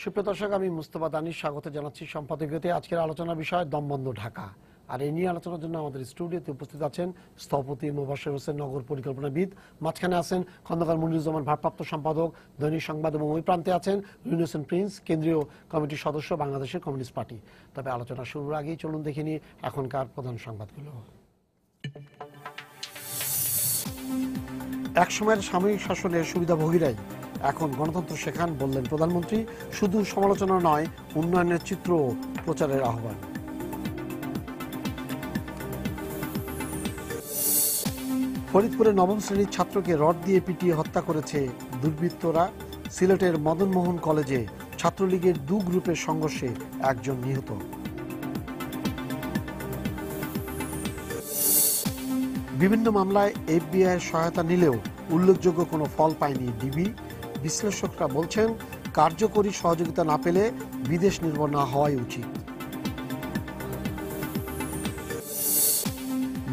সুপ্রিয় দর্শক, আমি মুস্তফা দানিশ স্বাগত জানাচ্ছি সম্পাদকীয়তে। আজকের আলোচনার বিষয় দমবন্ধ ঢাকা। আর এই নিয়ে আলোচনার জন্য আমাদের স্টুডিওতে উপস্থিত আছেন স্থপতি মোবাশ্বের হোসেন, নগর পরিকল্পনাবিদ। মাঝখানে আছেন খন্দকার মনিরুজ্জামান, ভারপ্রাপ্ত সম্পাদক দৈনিক সংবাদ, এবং ওই প্রান্তে আছেন ইউনুস হোসেন প্রিন্স, কেন্দ্রীয় কমিটির সদস্য, বাংলাদেশের কমিউনিস্ট পার্টি। তবে আলোচনা শুরুর আগেই চলুন দেখে নিই এখনকার প্রধান সংবাদগুলো। একসময়ের সাময়িক শাসনের সুবিধাভোগীরাই এখন গণতন্ত্র শেখান, বললেন প্রধানমন্ত্রী। শুধু সমালোচনা নয়, উন্নয়নের চিত্র প্রচারের আহ্বান। ফরিদপুরে নবম শ্রেণীর ছাত্রকে রড দিয়ে পিটিয়ে হত্যা করেছে দুর্বৃত্তরা। সিলেটের মদনমোহন কলেজে ছাত্রলীগের দু গ্রুপের সংঘর্ষে একজন নিহত। বিভিন্ন মামলায় এফবিআইয়ের সহায়তা নিলেও উল্লেখযোগ্য কোনো ফল পায়নি ডিবি। বিশ্লেষকরা বলছেন, কার্যকরী সহযোগিতা না পেলে বিদেশ নির্ভর না হওয়াই উচিত।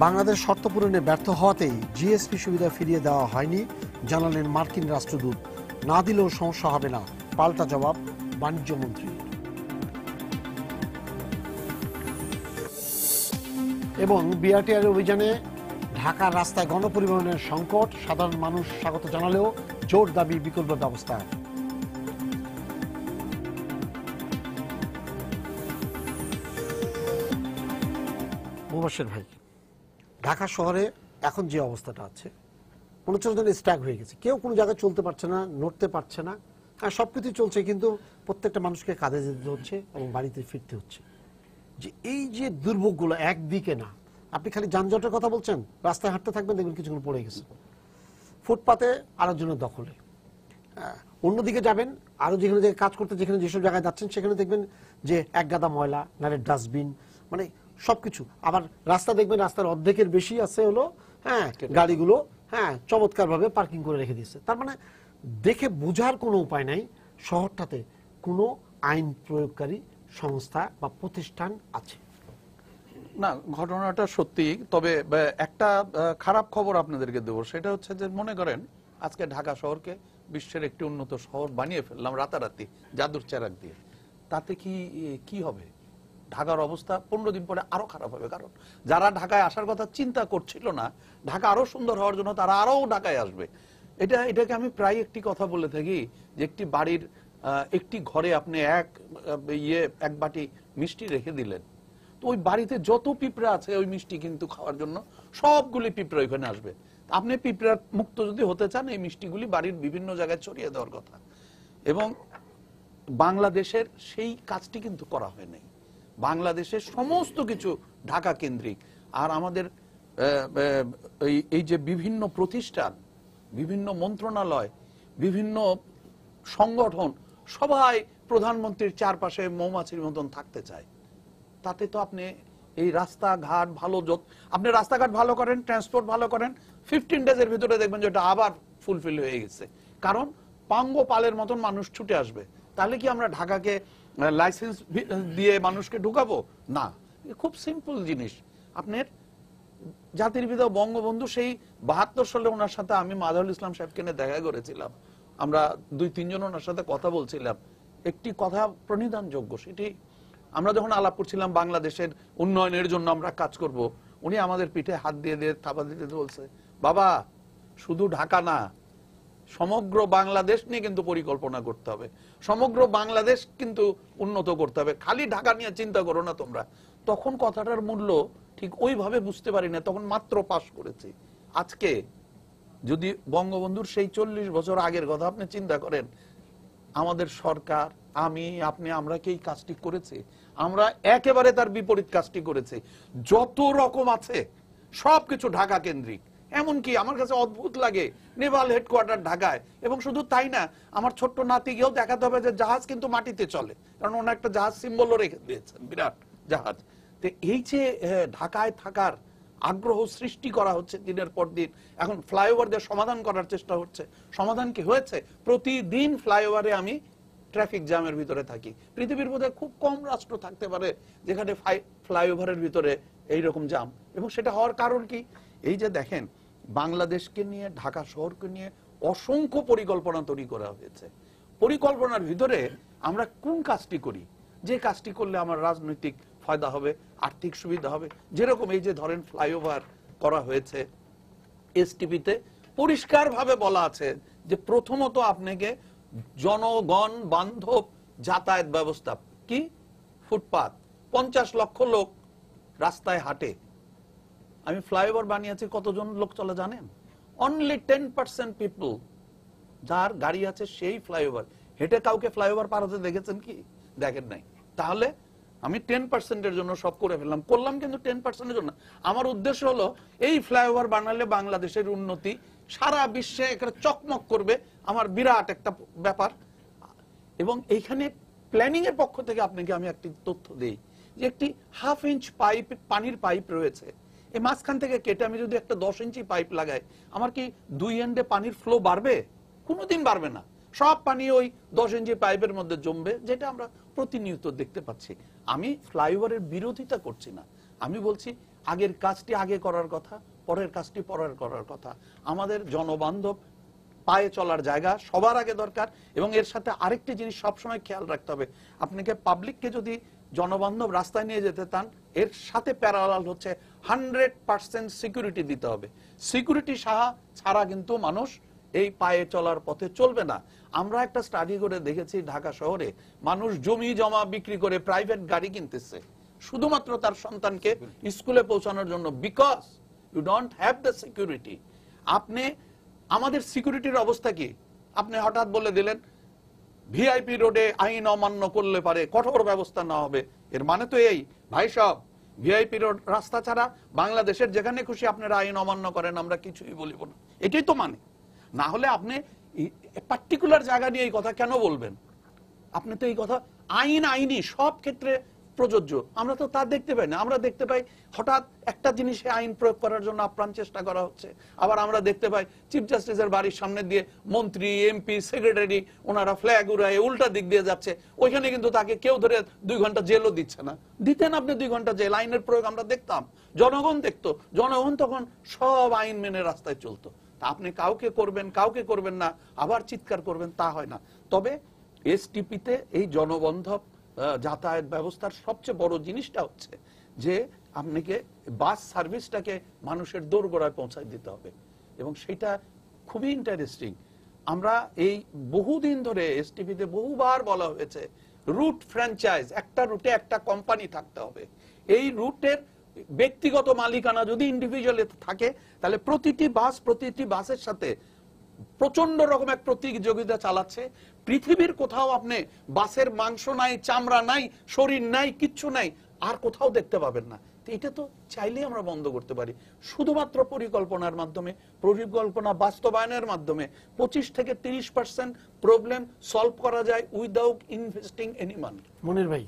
বাংলাদেশ শর্ত পূরণে ব্যর্থ হওয়াতেই জিএসপি সুবিধা ফিরিয়ে দেওয়া হয়নি, জানালেন মার্কিন রাষ্ট্রদূত। না দিলেও সমস্যা হবে না, পাল্টা জবাব বাণিজ্য মন্ত্রী। এবং বিআরটিআর অভিযানে ঢাকার রাস্তায় গণপরিবহনের সংকট, সাধারণ মানুষ স্বাগত জানালেও জোর দাবি বিকল্প ব্যবস্থা। মুবাশ্বের ভাই, ঢাকা শহরে এখন যে অবস্থাটা আছে, 39 জন স্ট্যাগ হয়ে গেছে, কেউ কোনো জায়গায় চলতে পারছে না, নড়তে পারছে না। আর সবকিছু চলছে, কিন্তু প্রত্যেকটা মানুষকে কাজে যেতে হচ্ছে এবং বাড়িতে ফিরতে হচ্ছে। যে এই যে দুর্ভোগগুলো একদিকে না, আপনি খালি যানজটের কথা বলছেন, রাস্তায় হাঁটতে থাকবেন, দেখবেন কিছুক্ষণ পড়ে গেছে, ফুটপাতে আরেকজনের দখলে। অন্যদিকে যাবেন, আরো যেখানে কাজ করতে, যেখানে যেসব জায়গায় যাচ্ছেন, সেখানে দেখবেন যে এক গাদা ময়লা, নারে ডাস্টবিন, মানে সবকিছু। আবার রাস্তা দেখবেন, রাস্তার অর্ধেকের বেশি আছে হলো গাড়িগুলো চমৎকার ভাবে পার্কিং করে রেখে দিয়েছে। তার মানে দেখে বোঝার কোনো উপায় নাই শহরটাতে কোনো আইন প্রয়োগকারী সংস্থা বা প্রতিষ্ঠান আছে না। ঘটনাটা সত্যি, তবে একটা খারাপ খবর আপনাদেরকে দেবো। সেটা হচ্ছে যে, মনে করেন আজকে ঢাকা শহরকে বিশ্বের একটি উন্নত শহর বানিয়ে ফেললাম রাতারাতি, জাদুর চেরাগ দিয়ে। তাতে কি হবে? ঢাকার অবস্থা 15 দিন পরে আরো খারাপ হবে। কারণ যারা ঢাকায় আসার কথা চিন্তা করছিল না, ঢাকা আরো সুন্দর হওয়ার জন্য তারা আরো ঢাকায় আসবে। এটাকে আমি প্রায় একটি কথা বলে থাকি যে, একটি বাড়ির একটি ঘরে আপনি এক বাটি মিষ্টি রেখে দিলেন, তো ওই বাড়িতে যত পিঁপড়া আছে ওই মিষ্টি কিন্তু খাওয়ার জন্য সবগুলি পিঁপড়া ওইখানে আসবে। আপনি পিঁপড়া মুক্ত যদি হতে চান, এই মিষ্টিগুলি বাড়ির বিভিন্ন জায়গায় ছড়িয়ে দেওয়ার কথা। এবং বাংলাদেশের সেই কাজটি কিন্তু করা হয় নাই। বাংলাদেশের সমস্ত কিছু ঢাকা কেন্দ্রিক। আর আমাদের এই যে বিভিন্ন প্রতিষ্ঠান, বিভিন্ন মন্ত্রণালয়, বিভিন্ন সংগঠন, সবাই প্রধানমন্ত্রীর চারপাশে মৌমাছির মতন থাকতে চায়। তাতে তো আপনি এই রাস্তাঘাট আপনি রাস্তাঘাট ভালো করেন, ট্রান্সপোর্ট ভালো করেন, 15 ডেজের ভিতরে দেখবেন যে এটা আবার ফুলফিল হয়ে গেছে। কারণ পাঙ্গপালের মতন মানুষ ছুটে আসবে। তাহলে কি আমরা ঢাকাকে লাইসেন্স দিয়ে মানুষকে ঢুকাবো? না, খুব সিম্পল জিনিস। আপনার জাতির পিতা বঙ্গবন্ধু সেই 72 সালে ওনার সাথে আমি মাজাহুল ইসলাম সাহেবকে নিয়ে দেখা করেছিলাম। আমরা 2-3 জন ওনার সাথে কথা বলছিলাম। একটি কথা প্রণিধানযোগ্য, সেটি আমরা যখন আলাপ করছিলাম বাংলাদেশের উন্নয়নের জন্য আমরা কাজ করব, উনি আমাদের পিঠে হাত দিয়ে থাপা দিতে বলছে, বাবা শুধু ঢাকা না, সমগ্র বাংলাদেশ নিয়ে কিন্তু পরিকল্পনা করতে হবে, সমগ্র বাংলাদেশ কিন্তু উন্নত করতে হবে, খালি ঢাকা নিয়ে চিন্তা করো না তোমরা। তখন কথাটার মূল্য ঠিক ওইভাবে বুঝতে পারি না, তখন মাত্র পাস করেছি। আজকে যদি বঙ্গবন্ধুর সেই 40 বছর আগের কথা আপনি চিন্তা করেন, আমাদের সরকার, আমরা কি এই কাজটি করেছি? আমরা একেবারে তার বিপরীত কাজটি করেছি। যত রকম আছে সবকিছু ঢাকা কেন্দ্রিক। এমনকি আমার কাছে অদ্ভুত লাগে, নেভাল হেডকোয়ার্টার ঢাকায়। এবং শুধু তাই না, আমার ছোট্ট নাতিকেও দেখাতে হবে যে জাহাজ কিন্তু মাটিতে চলে, কারণ ওনার একটা জাহাজ সিম্বলও রেখে দিয়েছেন, বিরাট জাহাজ। তো এই যে ঢাকায় থাকার আগ্রহ সৃষ্টি করা হচ্ছে দিনের পর দিন, এখন ফ্লাইওভার দিয়ে সমাধান করার চেষ্টা হচ্ছে। সমাধান কি হয়েছে? প্রতিদিন ফ্লাইওভারে আমি ট্রাফিক জ্যামের ভিতরে থাকি। পৃথিবীর মধ্যে খুব কম রাষ্ট্র থাকতে পারে যেখানে ফ্লাইওভারের ভিতরে এইরকম জ্যাম। এবং সেটা হওয়ার কারণ কি? এই যে দেখেন, বাংলাদেশকে নিয়ে, ঢাকা শহরকে নিয়ে অসংখ্য পরিকল্পনা তৈরি করা হয়েছে। পরিকল্পনার ভিতরে আমরা কোন কাজটি করি, যে কাজটি করলে আমার রাজনৈতিক ফায়দা হবে, আর্থিক সুবিধা হবে। যেরকম এই যে ধরেন ফ্লাইওভার করা হয়েছে, এসটিপিতে পরিষ্কারভাবে বলা আছে যে প্রথমত আপনাকে জনগণ বান্ধব যাতায়াত ব্যবস্থা, কি ফুটপাত, 50 লক্ষ লোক রাস্তায় হাঁটে। আমি ফ্লাইওভার বানিয়েছি, কতজন লোক চলে জানেন? অনলি 10% পিপল যার গাড়ি আছে সেই ফ্লাইওভার হেঁটে কাউকে ফ্লাইওভার পার হতে দেখেছেন কি? দেখেন নাই। তাহলে আমি 10%-এর জন্য সব করে ফেললাম, করলাম কিন্তু 10%-এর জন্য। আমার উদ্দেশ্য হলো এই ফ্লাইওভার বানালে বাংলাদেশের উন্নতি সারা বিশ্বে একটা চকমক করবে, আমার বিরাট একটা ব্যাপার। এবং এইখানে প্ল্যানিং এর পক্ষ থেকে আপনাকে আমি একটি তথ্য দেই যে একটি 1/2 ইঞ্চ পাইপ, পানির পাইপ রয়েছে, এই মাঝখান থেকে কেটে আমি যদি একটা 10 ইঞ্চি পাইপ লাগাই, আমার কি 2 এন্ডে পানির ফ্লো বাড়বে? কোনোদিন বাড়বে না। সব পানি ওই 10 ইঞ্চি পাইপের মধ্যে জমবে, যেটা আমরা প্রতিনিয়ত দেখতে পাচ্ছি। আমি ফ্লাইওভারের বিরোধিতা করছি না, আমি বলছি আগের কাজটি আগে করার কথা, পরের কাজটি পরের করার কথা। আমাদের জনবান্ধব পায়ে চলার জায়গা সবার আগে দরকার। এবং এর সাথে আরেকটি জিনিস সবসময় খেয়াল রাখতে হবে, আপনাকে পাবলিককে যদি জনবান্ধব রাস্তায় নিয়ে যেতে চান, এর সাথে প্যারালাল হচ্ছে 100% সিকিউরিটি দিতে হবে। সিকিউরিটি ছাড়া কিন্তু মানুষ এই পায়ে চলার পথে চলবে না। আমরা একটা স্টাডি করে দেখেছি, ঢাকা শহরে মানুষ জমি জমা বিক্রি করে প্রাইভেট গাড়ি কিনতেছে শুধুমাত্র তার সন্তানকে স্কুলে পৌঁছানোর জন্য, because you don't have the security. আপনি, আমাদের সিকিউরিটির অবস্থা কি? আপনি হঠাৎ বলে দিলেন ভিআইপি রোডে আইন অমান্য করলে পারে কঠোর ব্যবস্থা নেওয়া হবে। এর মানে তো এই, ভাই সব ভিআইপি রোড রাস্তা ছাড়া বাংলাদেশের যেখানে খুশি আপনারা আইন অমান্য করেন, আমরা কিছুই বলিব না, এটাই তো মানে। না হলে আপনি পার্টিকুলার জায়গা নিয়ে এই কথা কেন বলবেন? আপনি তো এই কথা, আইন আইনি সব ক্ষেত্রে প্রযোজ্য, আমরা তো তা দেখতে পাই না। আমরা দেখতে পাই হঠাৎ একটা জিনিসে আইন প্রয়োগ করার জন্য আপ্রাণ চেষ্টা করা হচ্ছে, আবার আমরা দেখতে পাই চিফ জাস্টিসের বাড়ির সামনে দিয়ে মন্ত্রী, এমপি, সেক্রেটারি ওনারা ফ্ল্যাগ উড়ায় উল্টা দিক দিয়ে যাচ্ছে, ওইখানে কিন্তু তাকে কেউ ধরে 2 ঘন্টা জেলও দিচ্ছে না। দিতেন আপনি 2 ঘন্টা জেল, আইনের প্রয়োগ আমরা দেখতাম, জনগণ দেখতো, জনগণ তখন সব আইন মেনে রাস্তায় চলতো। তা আপনি কাউকে করবেন, কাউকে করবেন না, আবার চিৎকার করবেন, তা হয় না। তবে এসটিপিতে এই জনবান্ধব যাতায়াত ব্যবস্থার সবচেয়ে বড় জিনিসটা হচ্ছে যে আপনাকে বাস সার্ভিসটাকে মানুষের দোরগোড়ায় পৌঁছায় দিতে হবে। এবং সেটা খুবই ইন্টারেস্টিং। আমরা এই বহুদিন ধরে এসটিপিতে বহুবার বলা হয়েছে রুট ফ্র্যাঞ্চাইজ, একটা রুটে একটা কোম্পানি থাকতে হবে। এই রুটের ব্যক্তিগত মালিকানা যদি ইন্ডিভিজুয়ালি থাকে, তাহলে প্রতিটি বাসের সাথে প্রচন্ড রকম এক প্রতিযোগিতা চালাচ্ছে। পৃথিবীর কোথাও আপনি বাসের মাংস নাই, চামড়া নাই, শরীর নাই, কিচ্ছু নাই, আর কোথাও দেখতে পাবেন না। এটা তো চাইলেই আমরা বন্ধ করতে পারি, শুধুমাত্র পরিকল্পনার মাধ্যমে, পরিকল্পনা বাস্তবায়নের মাধ্যমে 25 থেকে 30% প্রবলেম সলভ করা যায় উইদাউট ইনভেস্টিং এনি মানি। মনির ভাই,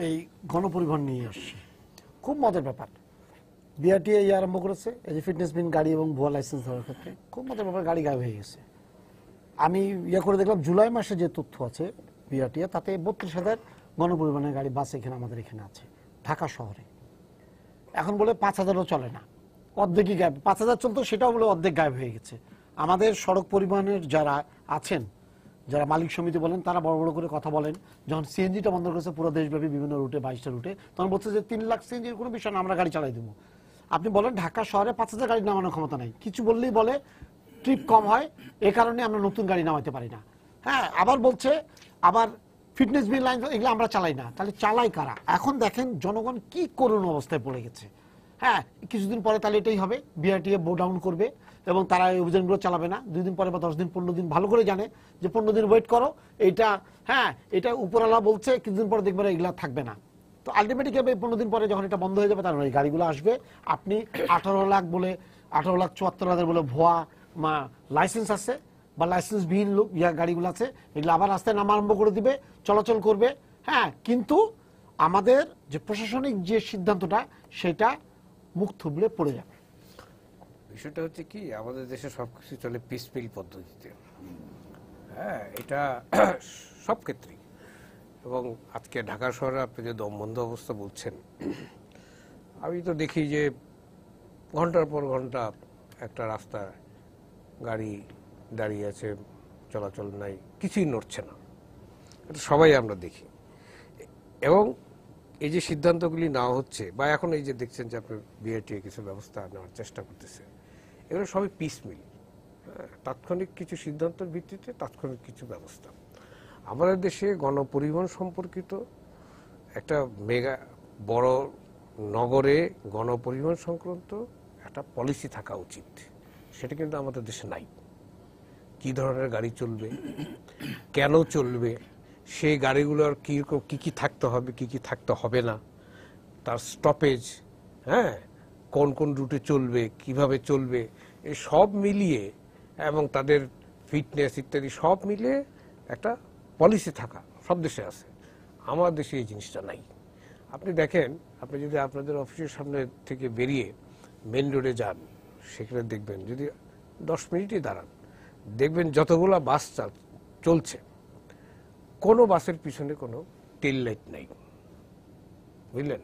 এই গণপরিবহন নিয়ে আসছে, খুব মজার ব্যাপার। বিআরটিএ আরম্ভ করেছে এই যে ফিটনেস বিন গাড়ি এবং ভুয়া লাইসেন্স দেওয়ার ক্ষেত্রে, খুব মজার ব্যাপার, গাড়ি গায়েব হয়ে গেছে। আমি করে দেখলাম জুলাই মাসে যে তথ্য আছে বিআরটিএ, তাতে 32,000 গণপরিবহনের গাড়ি, বাস এখানে আমাদের এখানে আছে ঢাকা শহরে। এখন বলে 5,000ও চলে না, অর্ধেকই গায়েব। 5,000 চলতো, সেটাও বলে অর্ধেক গায়েব হয়ে গেছে। আমাদের সড়ক পরিবহনের যারা আছেন, যারা মালিক সমিতি বলেন, তারা বড় বড় করে কথা বলেন। যখন সিএনজিটা বন্ধ করেছে পুরো দেশব্যাপী বিভিন্ন রুটে, 22টা রুটে, তখন বলছে যে 3 লাখ সিএনজির কোনো বিষয় না, আমরা গাড়ি চালাই দেবো। আপনি বলেন ঢাকা শহরে 5,000 গাড়ি নামানোর ক্ষমতা নাই, কিছু বললেই বলে ট্রিপ কম হয়, এ কারণে আমরা নতুন গাড়ি নামাতে পারি না। হ্যাঁ, আবার বলছে আবার ফিটনেস বিল লাইন এগুলো আমরা চালাই না, তাহলে চালাই কারা? এখন দেখেন জনগণ কি করুণ অবস্থায় পড়ে গেছে। হ্যাঁ, কিছুদিন পরে তাহলে এটাই হবে, বিআরটিএ বো ডাউন করবে এবং তারা এই অভিযানগুলো চালাবে না। 2 দিন পরে বা 10 দিন 15 দিন ভালো করে জানে যে 15 দিন ওয়েট করো, এইটা হ্যাঁ এটা উপরওয়ালা বলছে, কিছুদিন পরে দেখবেন এগুলা থাকবে না। তো আলটিমেটলি 15 দিন পরে যখন এটা বন্ধ হয়ে যাবে, তার এই গাড়িগুলো আসবে। আপনি 18 লাখ বলে 18,74,000 বলে ভুয়া লাইসেন্স আছে বা লাইসেন্সবিহীন লোক গাড়িগুলো আছে, এগুলো আবার রাস্তায় নামা আরম্ভ করে দিবে, চলাচল করবে। হ্যাঁ, কিন্তু আমাদের যে প্রশাসনিক যে সিদ্ধান্তটা, সেটা মুখ থুবড়ে পড়ে যাবে। বিষয়টা হচ্ছে কি, আমাদের দেশে সবকিছু চলে পিসপিল পদ্ধতিতে। হ্যাঁ, এটা সব ক্ষেত্রেই। এবং আজকে ঢাকা শহরে আপনি যে দমবন্ধ অবস্থা বলছেন, আমি তো দেখি যে ঘন্টার পর ঘন্টা একটা রাস্তা গাড়ি দাঁড়িয়ে আছে, চলাচল নাই, কিছুই নড়ছে না। এটা সবাই আমরা দেখি। এবং এই যে সিদ্ধান্তগুলি নেওয়া হচ্ছে বা এখন এই যে দেখছেন যে আপনার বিআরটিএ কিছু ব্যবস্থা নেওয়ার চেষ্টা করতেছে, এগুলো সবই পিসমিল, তাৎক্ষণিক কিছু সিদ্ধান্তের ভিত্তিতে তাৎক্ষণিক কিছু ব্যবস্থা। আমাদের দেশে গণপরিবহন সম্পর্কিত একটা মেগা বড় নগরে গণপরিবহন সংক্রান্ত একটা পলিসি থাকা উচিত, সেটা কিন্তু আমাদের দেশে নাই। কি ধরনের গাড়ি চলবে, কেন চলবে, সেই গাড়িগুলোর কি কি থাকতে হবে, কি কি থাকতে হবে না, তার স্টপেজ, হ্যাঁ, কোন কোন রুটে চলবে, কিভাবে চলবে, এই সব মিলিয়ে এবং তাদের ফিটনেস ইত্যাদি সব মিলিয়ে একটা পলিসি থাকা সব দেশে আছে। আমার দেশে এই জিনিসটা নাই। আপনি দেখেন, আপনি যদি আপনাদের অফিসের সামনে থেকে বেরিয়ে মেন রোডে যান, সেখানে দেখবেন যদি 10 মিনিটই দাঁড়ান, দেখবেন যতগুলো বাস চলছে, কোনো বাসের পিছনে কোনো টেল লাইট নাই, বুঝলেন,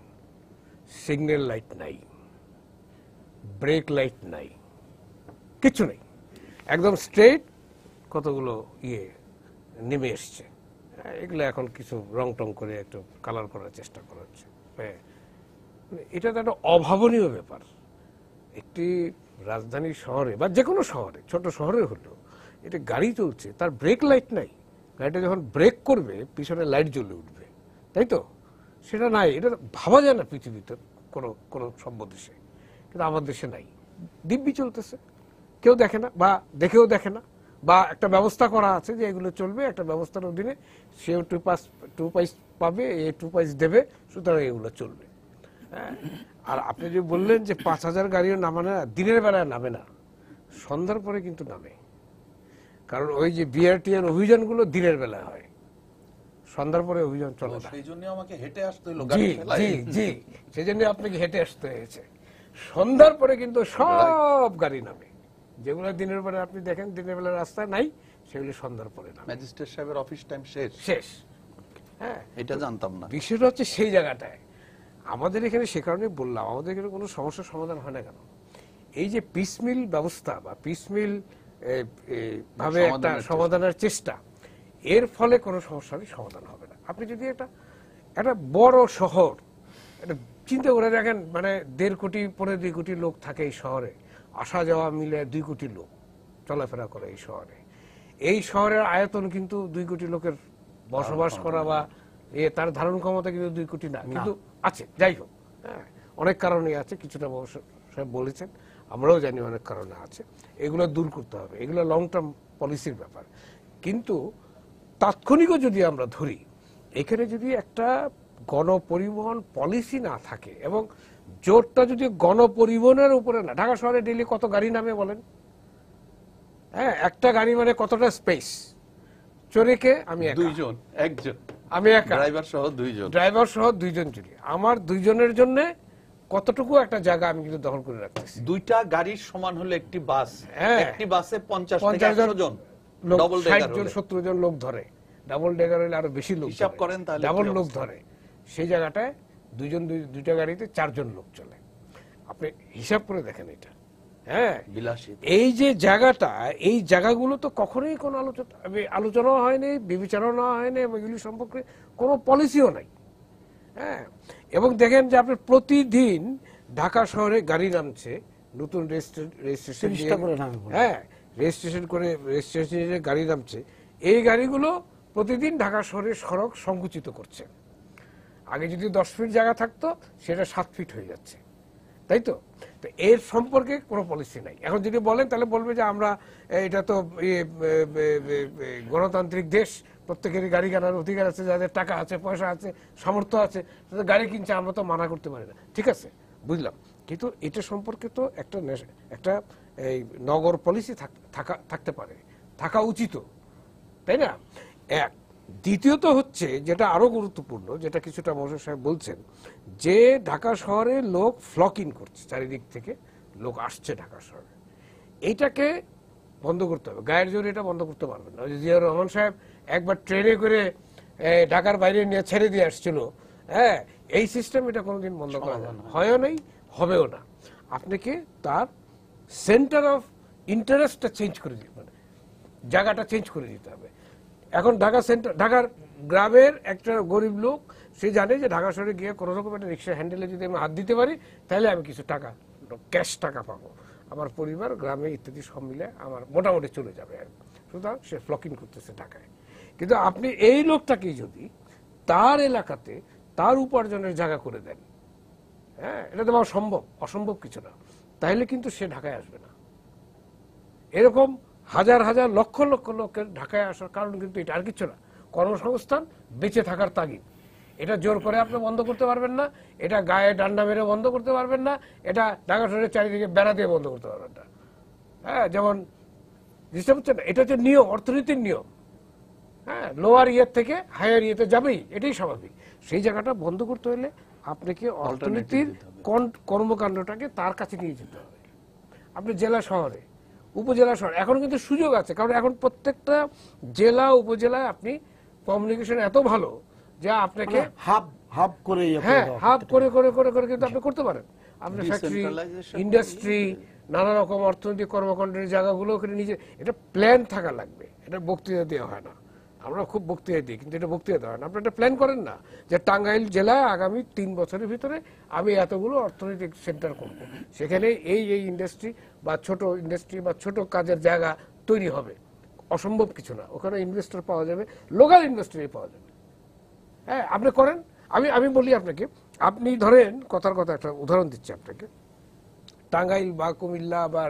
সিগন্যাল লাইট নাই, ব্রেক লাইট নাই, কিছু নেই, একদম স্ট্রেট কতগুলো নেমে এসছে। এগুলো এখন কিছু রং টং করে একটু কালার করার চেষ্টা করা হচ্ছে। এটা তো একটা অভাবনীয় ব্যাপার। একটি রাজধানী শহরে বা যে কোনো শহরে, ছোট শহরে হলো, এটা গাড়ি চলছে, তার ব্রেক লাইট নাই, গাড়িটা যখন ব্রেক করবে পিছনে লাইট জ্বলে উঠবে, তাই তো? সেটা নাই, এটা ভাবা যায় না পৃথিবীতে কোনো সভ্য দেশে, কিন্তু আমার দেশে নাই। দিব্যি চলতেছে, কেউ দেখে না বা দেখেও দেখে না, বা একটা ব্যবস্থা করা আছে যে এগুলো চলবে, একটা ব্যবস্থার অধীনে সেও 2 পাইস পাবে, এ 2 পাইস দেবে, সুতরাং এগুলো চলবে। হ্যাঁ, আর আপনি যে বললেন যে 5000 গাড়িও নামে না, দিনের বেলায় নামে না, সন্ধ্যার পরে কিন্তু নামে। কারণ ওই যে বিআরটিএর অভিযানগুলো দিনের বেলায় হয়, সন্ধ্যার পরে অভিযান চলে না। সেই জন্য আমাকে হেঁটে আসতে হলো। জি জি জি, সেই জন্য আপনাকে হেঁটে আসতে হয়েছে। সন্ধ্যার পরে কিন্তু সব গাড়ি নামে, যেগুলো দিনের বেলা আপনি দেখেন দিনের বেলা রাস্তায় নাই, সেগুলি সন্ধ্যার পরে নামে। ম্যাজিস্ট্রেট সাহেবের অফিস টাইম শেষ। হ্যাঁ, এটা জানতাম না। বিষয়টা হচ্ছে সেই জায়গাটায় আমাদের এখানে, সে কারণে বললাম আমাদের এখানে কোনো সমস্যার সমাধান হয় না কেন। এই যে পিসমিল ব্যবস্থা বা পিসমিল ভাবে একটা সমাধানের চেষ্টা, এর ফলে কোনো সমস্যারই সমাধান হবে না। আপনি যদি একটা বড় শহর, এটা চিন্তা করে দেখেন, মানে 1.5 কোটি 2.5 কোটি লোক থাকে এই শহরে, আসা যাওয়া মিলে 2 কোটি লোক চলাফেরা করে এই শহরে। এই শহরের আয়তন কিন্তু 2 কোটি লোকের বসবাস করা বা তার ধারণ ক্ষমতা কিন্তু 2 কোটি না, কিন্তু আছে। যাই হোক, হ্যাঁ, অনেক কারণে আছে, কিছুটা সাহেব বলেছেন, আমরাও জানি অনেক কারণে আছে। এগুলো দূর করতে হবে, এগুলো লং টার্ম পলিসির ব্যাপার। কিন্তু তাৎক্ষণিকও যদি আমরা ধরি, এখানে যদি একটা গণপরিবহন পলিসি না থাকে এবং জোরটা যদি গণপরিবহনের উপরে না, ঢাকা শহরে ডেইলি কত গাড়ি নামে বলেন? হ্যাঁ, একটা গাড়ি মানে কতটা স্পেস? চোরেকে আমি একজন আমি একা, ড্রাইভার সহ 2 জন চলি, আমার 2 জনের জন্য কতটুকু একটা জায়গা আমি কিন্তু দখল করে রাখতেছি। 2টা গাড়ির সমান হলে একটি বাস, একটি বাসে 50 থেকে 100 জন, ডবল ডেকার 60 জন 70 জন লোক ধরে, ডাবল ডেকার হলে আরো বেশি লোক হিসাব করেন, তাহলে ডাবল লোক ধরে। সেই জায়গাটায় 2টা গাড়িতে 4 জন লোক চলে। আপনি হিসাব করে দেখেন এটা। হ্যাঁ, বিলাসী এই যে জায়গাটা, এই জায়গাগুলো তো কখনোই কোনো আলোচনা হয়নি, বিবেচনা হয়নি, এবং এগুলি সম্পর্কে কোনো পলিসিও নাই। হ্যাঁ, এবং দেখেন যে আপনার প্রতিদিন ঢাকা শহরে গাড়ি নামছে, নতুন রেজিস্ট্রেশন, হ্যাঁ, রেজিস্ট্রেশনে গাড়ি নামছে। এই গাড়িগুলো প্রতিদিন ঢাকা শহরের সড়ক সংকুচিত করছে। আগে যদি 10 ফিট জায়গা থাকতো, সেটা 7 ফিট হয়ে যাচ্ছে, তাই তো? এর সম্পর্কে কোনো পলিসি নাই। এখন যদি বলেন, তাহলে বলবে যে আমরা, এটা তো গণতান্ত্রিক দেশ, প্রত্যেকেরই গাড়ি কেনার অধিকার আছে, যাদের টাকা আছে, পয়সা আছে, সামর্থ্য আছে, তাদের গাড়ি কিনছে, আমরা তো মানা করতে পারি না। ঠিক আছে, বুঝলাম, কিন্তু এটা সম্পর্কে তো একটা এই নগর পলিসি থাকতে পারে, থাকা উচিত, তাই না? এক, দ্বিতীয়ত হচ্ছে যেটা আরো গুরুত্বপূর্ণ, যেটা কিছুটা মোশাররফ সাহেব বলছেন, যে ঢাকা শহরে লোক ফ্লক ইন করছে, চারিদিক থেকে লোক আসছে ঢাকা শহরে, এইটাকে বন্ধ করতে হবে। গায়ের জোরে এটা বন্ধ করতে পারবেন না। জিয়াউর রহমান সাহেব একবার ট্রেনে করে ঢাকার বাইরে নিয়ে ছেড়ে দিয়ে আসছিল, হ্যাঁ, এই সিস্টেম এটা কোনোদিন বন্ধ করা যায় না, হয়ও নেই, হবেও না। আপনাকে তার সেন্টার অফ ইন্টারেস্টটা চেঞ্জ করে দিতে হবে, জায়গাটা চেঞ্জ করে দিতে হবে। এখন ঢাকার গ্রামের একটা গরিব লোক সে জানে যে ঢাকা শহরে গিয়ে কোনো রকম একটা রিক্সা হ্যান্ডেলে যদি আমি হাত দিতে পারি তাহলে আমি কিছু টাকা, ক্যাশ টাকা পাবো, আমার পরিবার গ্রামে ইত্যাদি সব মিলে আমার মোটামুটি চলে যাবে। সুতরাং সে ফ্লকিং করতেছে ঢাকায়। কিন্তু আপনি এই লোকটাকেই যদি তার এলাকাতে তার উপার্জনের জায়গা করে দেন, হ্যাঁ, এটা তো সম্ভব, অসম্ভব কিছু না, তাহলে কিন্তু সে ঢাকায় আসবে না। এরকম হাজার হাজার লক্ষ লক্ষ লোকের ঢাকায় আসার কারণ কিন্তু এটা আর কিছু না, কর্মসংস্থান, বেঁচে থাকার তাগিদ। এটা জোর করে আপনি বন্ধ করতে পারবেন না, এটা গায়ে ডান্ডা মেরে বন্ধ করতে পারবেন না, এটা ঢাকা শহরের চারিদিকে বেড়া দিয়ে বন্ধ করতে পারবেন না। হ্যাঁ, যেমন বুঝতে পারছেন, এটা হচ্ছে নিয়ম, অর্থনীতির নিয়ম। হ্যাঁ, লোয়ার ইয়ের থেকে হায়ার ইয়েতে যাবেই, এটাই স্বাভাবিক। সেই জায়গাটা বন্ধ করতে হলে আপনাকে অর্থনীতির কর্মকাণ্ডটাকে তার কাছে নিয়ে যেতে হবে। আপনি জেলা শহরে, উপজেলা শহরে এখন কিন্তু সুযোগ আছে, কারণ এখন প্রত্যেকটা জেলা উপজেলায় আপনি কমিউনিকেশন এত ভালো যে আপনাকে হাব করে হ্যাঁ হাব করে করে করে করে কিন্তু আপনি করতে পারেন। আপনি ফ্যাক্টরি, ইন্ডাস্ট্রি, নানা রকম অর্থনৈতিক কর্মকাণ্ডের জায়গাগুলো ওখানে নিজে, এটা প্ল্যান থাকা লাগবে। এটা বক্তৃতা দেওয়া হয় না, আমরা খুব বক্তৃতা দিই, কিন্তু এটা বক্তৃতা দেওয়া হয় না। আপনি একটা প্ল্যান করেন না যে টাঙ্গাইল জেলায় আগামী 3 বছরের ভিতরে আমি এতগুলো অর্থনৈতিক সেন্টার করব, সেখানে এই এই ইন্ডাস্ট্রি বা ছোট ইন্ডাস্ট্রি বা ছোট কাজের জায়গা তৈরি হবে। অসম্ভব কিছু না, ওখানে ইনভেস্টর পাওয়া যাবে, লোকাল ইনভেস্টরই পাওয়া যাবে। হ্যাঁ, আপনি করেন। আমি বলি আপনাকে, আপনি ধরেন কথার কথা একটা উদাহরণ দিচ্ছি আপনাকে, টাঙ্গাইল বা কুমিল্লা বা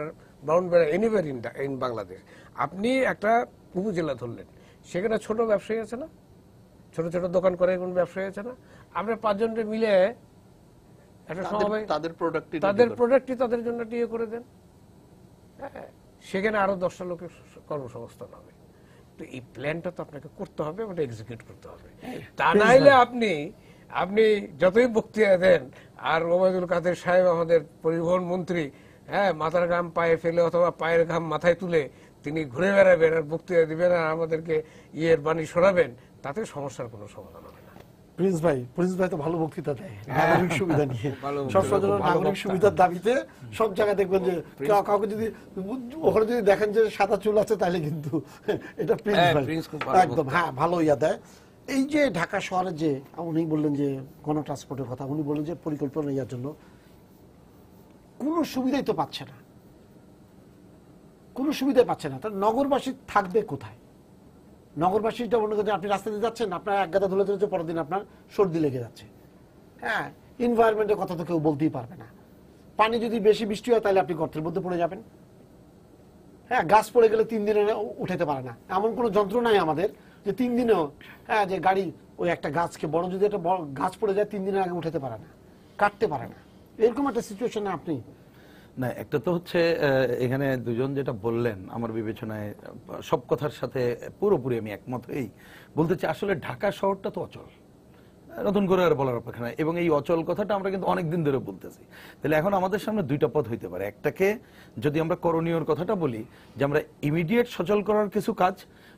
ব্রাউনবাড়িয়া, এনিওয়ার ইন বাংলাদেশ, আপনি একটা উপজেলা ধরলেন, সেখানে ছোট ব্যবসায়ী আছে না, ছোট ছোট দোকান করে কোন ব্যবসায়ী আছে না, আমরা 5 জনের মিলে একটা সময় তাদের প্রোডাক্টই তাদের জন্য ইয়ে করে দেন। হ্যাঁ, সেখানে আরো 10টা লোকের কর্মসংস্থান হবে। তো এই প্ল্যানটা তো আপনাকে করতে হবে, ওটা এক্সিকিউট করতে হবে। তা নাইলে আপনি যতই বক্তৃতা দেন, আর ওবায়দুল কাদের সাহেব আমাদের পরিবহন মন্ত্রী, হ্যাঁ, মাথার ঘাম পায়ে ফেলে অথবা পায়ের ঘাম মাথায় তুলে তিনি ঘুরে বেড়াবেন আর বক্তৃতা দিবেন আর আমাদেরকে ইয়ের বাণী শোনাবেন, তাতে সমস্যার কোনো সমাধান হবে না। প্রিন্স ভাই তো ভালো বক্তৃতা দেয় নাগরিক সুবিধা নিয়ে, সবসময় নাগরিক সুবিধার দাবিতে সব জায়গায় দেখবেন যে কাউকে যদি ওখানে যদি দেখেন যে সাদা চুল আছে তাহলে কিন্তু এটা প্রিন্স ভাই একদম হ্যাঁ ভালো ইয়া দেয়। এই যে ঢাকা শহরে যে উনি বললেন যে গণট্রান্সপোর্টের কথা, উনি বললেন যে পরিকল্পনা ইয়ার জন্য কোনো সুবিধাই তো পাচ্ছে না, কোনো সুবিধাই পাচ্ছে না, তার নগরবাসী থাকবে কোথায়? নগরবাসীটা মনে করেন আপনি রাস্তা দিয়ে যাচ্ছেন, আপনার এক গাদা ধুলে ধরেছে, পরের দিন আপনার সর্দি লেগে যাচ্ছে। হ্যাঁ, এনভায়রনমেন্টের কথা তো কেউ বলতেই পারবে না। পানি যদি বেশি বৃষ্টি হয় তাহলে আপনি গর্তের মধ্যে পড়ে যাবেন। হ্যাঁ, গাছ পড়ে গেলে 3 দিনে উঠাতে পারে না, এমন কোনো যন্ত্র নাই আমাদের যে 3 দিনেও, হ্যাঁ, যে গাড়ি ওই একটা গাছকে বড় যদি একটা গাছ পড়ে যায় 3 দিনের আগে উঠাতে পারে না, কাটতে পারে না, এরকম একটা সিচুয়েশনে আপনি। না, একটা তো হচ্ছে এখানে দুজন যেটা বললেন আমার বিবেচনায় সব কথার সাথে পুরোপুরি আমি একমত হই। বলতে চাই আসলে ঢাকা শহরটা তো অচল, নতুন করে আর বলার অপেক্ষা নাই, এবং এই অচল কথাটা আমরা কিন্তু অনেকদিন ধরে বলতেছি। তাহলে এখন আমাদের সামনে 2টা পথ হইতে পারে। একটাকে যদি আমরা করণীয়র কথাটা বলি যে আমরা ইমিডিয়েট সচল করার কিছু কাজ,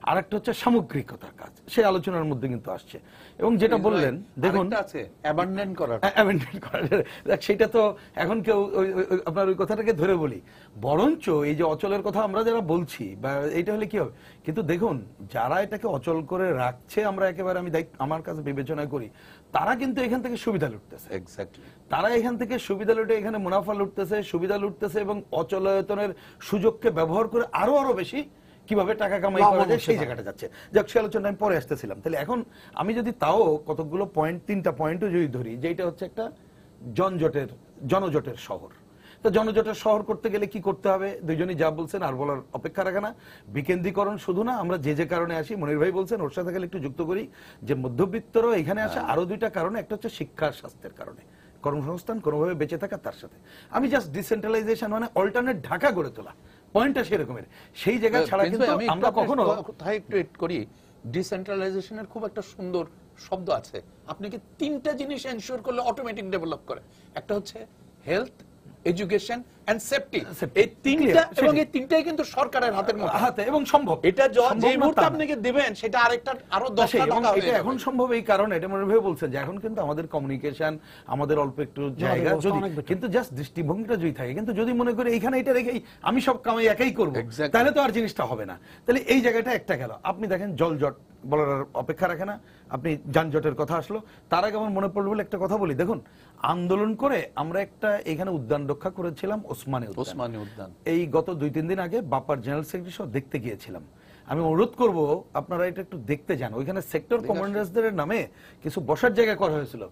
আর একটা হচ্ছে সামগ্রিকতার কাজ, সেই আলোচনার মধ্যে কিন্তু আসছে। এবং যেটা বললেন দেখুন সেটা তো এখন কেউ আপনার ওই কথাটাকে ধরে বলি, বরঞ্চ এই যে অচলের কথা আমরা যারা বলছি বা এইটা হলে কি হবে, কিন্তু দেখুন যারা এটাকে অচল করে রাখছে, আমরা একেবারে আমি আমার কাছে বিবেচনা করি, তারা কিন্তু এখান থেকে সুবিধা লুটতেছে। তারা এখান থেকে সুবিধা লুটে এখানে মুনাফা লুটতেছে, সুবিধা লুটতেছে, এবং অচলায়তনের সুযোগকে ব্যবহার করে আরো বেশি কিভাবে টাকা কামাই করা যায় সেই জায়গাটা যাচ্ছে। যাক, সে আলোচনা আমি পরে আসতেছিলাম। তাহলে এখন আমি যদি তাও কতগুলো পয়েন্ট, 3টা পয়েন্টও যদি ধরি, যেটা হচ্ছে একটা জনজটের শহর। তো জনজটের শহর করতে গেলে কি করতে হবে, দুইজনই যা বলছেন আর বলার অপেক্ষা রাখে না। বিকেন্দ্রীকরণ শুধু না, আমরা যে কারণে আসি, মনির ভাই বলছেন, ওর সাথে গেলে একটু যুক্ত করি যে মধ্যবিত্তরও এখানে আসে আরো 2টা কারণে। একটা হচ্ছে শিক্ষা স্বাস্থ্যের কারণে, কর্মসংস্থান, কোনোভাবে বেঁচে থাকা, তার সাথে আমি জাস্ট ডিসেন্ট্রালাইজেশন মানে অল্টারনেট ঢাকা গড়ে তোলা, পয়েন্টটা সেরকমের। সেই জায়গা ছাড়া কিন্তু আমরা কখনো একটু এড করি, ডিসেন্ট্রালাইজেশনের খুব একটা সুন্দর শব্দ আছে, আপনি কি 3টা জিনিস এনশিওর করলে অটোমেটিক ডেভেলপ করে। একটা হচ্ছে health, education and safety, Safety, এই তিনটা, clear, এবং সেটাই। এই তিনটাই কিন্তু সরকারের হাতের মধ্যে। হাতে এবং সম্ভব, এটা সম্ভব যে না মুহূর্তে তা না। আপনাকে দিবেন সেটা আরেকটা আরো তা 10টা সেই, এবং টাকা হয়ে এটা যাবে। এখন সম্ভব এই কারণে, এটা মনে ভাবে বলছেন যে এখন কিন্তু আমাদের কমিউনিকেশন, আমাদের অল্প একটু জায়গা, ব্যবস্থা যদি অনেক better। কিন্তু জাস্ট দৃষ্টিভঙ্গিটা যদি থাকে, কিন্তু যদি মনে করি এইখানে এটা রেখেই আমি সব কামাই একাই করবো, Exactly. তাহলে তো আর জিনিসটা হবে না। তাহলে এই জায়গাটা একটা গেল। আপনি দেখেন জলজট বলার আর অপেক্ষা রাখে না, আপনি যানজটের কথা আসলো, তার আগে আমার মনে পড়লো বলে একটা কথা বলি। দেখুন, আন্দোলন করে আমরা একটা এখানে উদ্যান রক্ষা করেছিলাম, ওসমানী উদ্যান। ওসমানী উদ্যান এই গত 2-3 দিন আগে বাপার জেনারেল সেক্রেটারি সহ দেখতে গিয়েছিলাম। আমি অনুরোধ করব আপনারা এটা একটু দেখতে যান। ওইখানে সেক্টর কমান্ডারদের নামে কিছু বসার জায়গা করা হয়েছিল।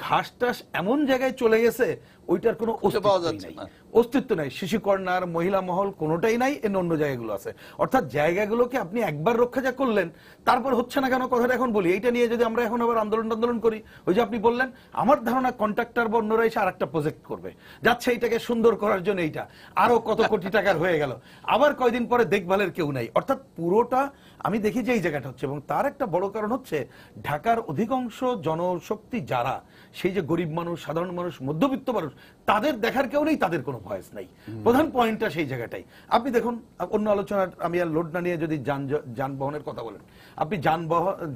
ঘাস টাস এমন জায়গায় চলে গেছে ওইটার কোনো খুঁজে পাওয়া অস্তিত্বই যাচ্ছে নাই, না। অস্তিত্ব নাই। শিশু কর্নার, মহিলা মহল কোনোটাই নাই, এর অন্য জায়গাগুলো আছে। অর্থাৎ জায়গাগুলোকে আপনি একবার রক্ষা যা করলেন, তারপর হচ্ছে না কেন, কথাটা এখন বলি। এইটা নিয়ে যদি আমরা এখন আবার আন্দোলন করি, ওই যে আপনি বললেন, আমার ধারণা কন্ট্রাক্টর বা অন্যরা এসে আরেকটা প্রজেক্ট করবে, যাচ্ছে এইটাকে সুন্দর করার জন্য, এইটা আরো কত কোটি টাকার হয়ে গেল, আবার কয়দিন পরে দেখভালের কেউ নাই। অর্থাৎ পুরোটা আমি দেখি যে এই জায়গাটা হচ্ছে। এবং তার একটা বড় কারণ হচ্ছে ঢাকার অধিকাংশ জনশক্তি যারা, সেই যে গরিব মানুষ, সাধারণ মানুষ, মধ্যবিত্ত মানুষ, তাদের দেখার কেউ নেই, তাদের কোনো ভয়েস নাই। প্রধান পয়েন্টটা সেই জায়গাটাই। আপনি দেখুন, অন্য আলোচনার আমি আর লোড না নিয়ে যদি যানবাহনের কথা বলেন, আপনি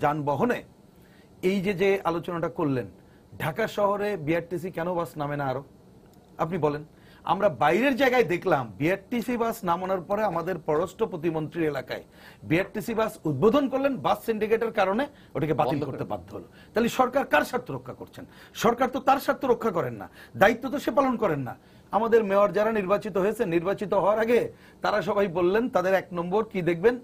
যানবাহনে এই যে আলোচনাটা করলেন, ঢাকা শহরে বিআরটিসি কেন বাস নামে না আরো? আপনি বলেন। আমরা বাইরের জায়গায় দেখলাম বিআরটিসি বাস নামানোর পরে আমাদের পররাষ্ট্র প্রতিমন্ত্রীর এলাকায় বিআরটিসি বাস উদ্বোধন করলেন, বাস সিন্ডিকেটের কারণে ওটাকে বাতিল করতে বাধ্য হলো। তাহলে সরকার কার স্বার্থ রক্ষা করছেন? সরকার তো তার স্বার্থ রক্ষা করেন না, দায়িত্ব তো সে পালন করেন না। আমাদের মেয়র যারা নির্বাচিত হয়েছে, নির্বাচিত হওয়ার আগে তারা সবাই বললেন তাদের 1 নম্বর কি দেখবেন,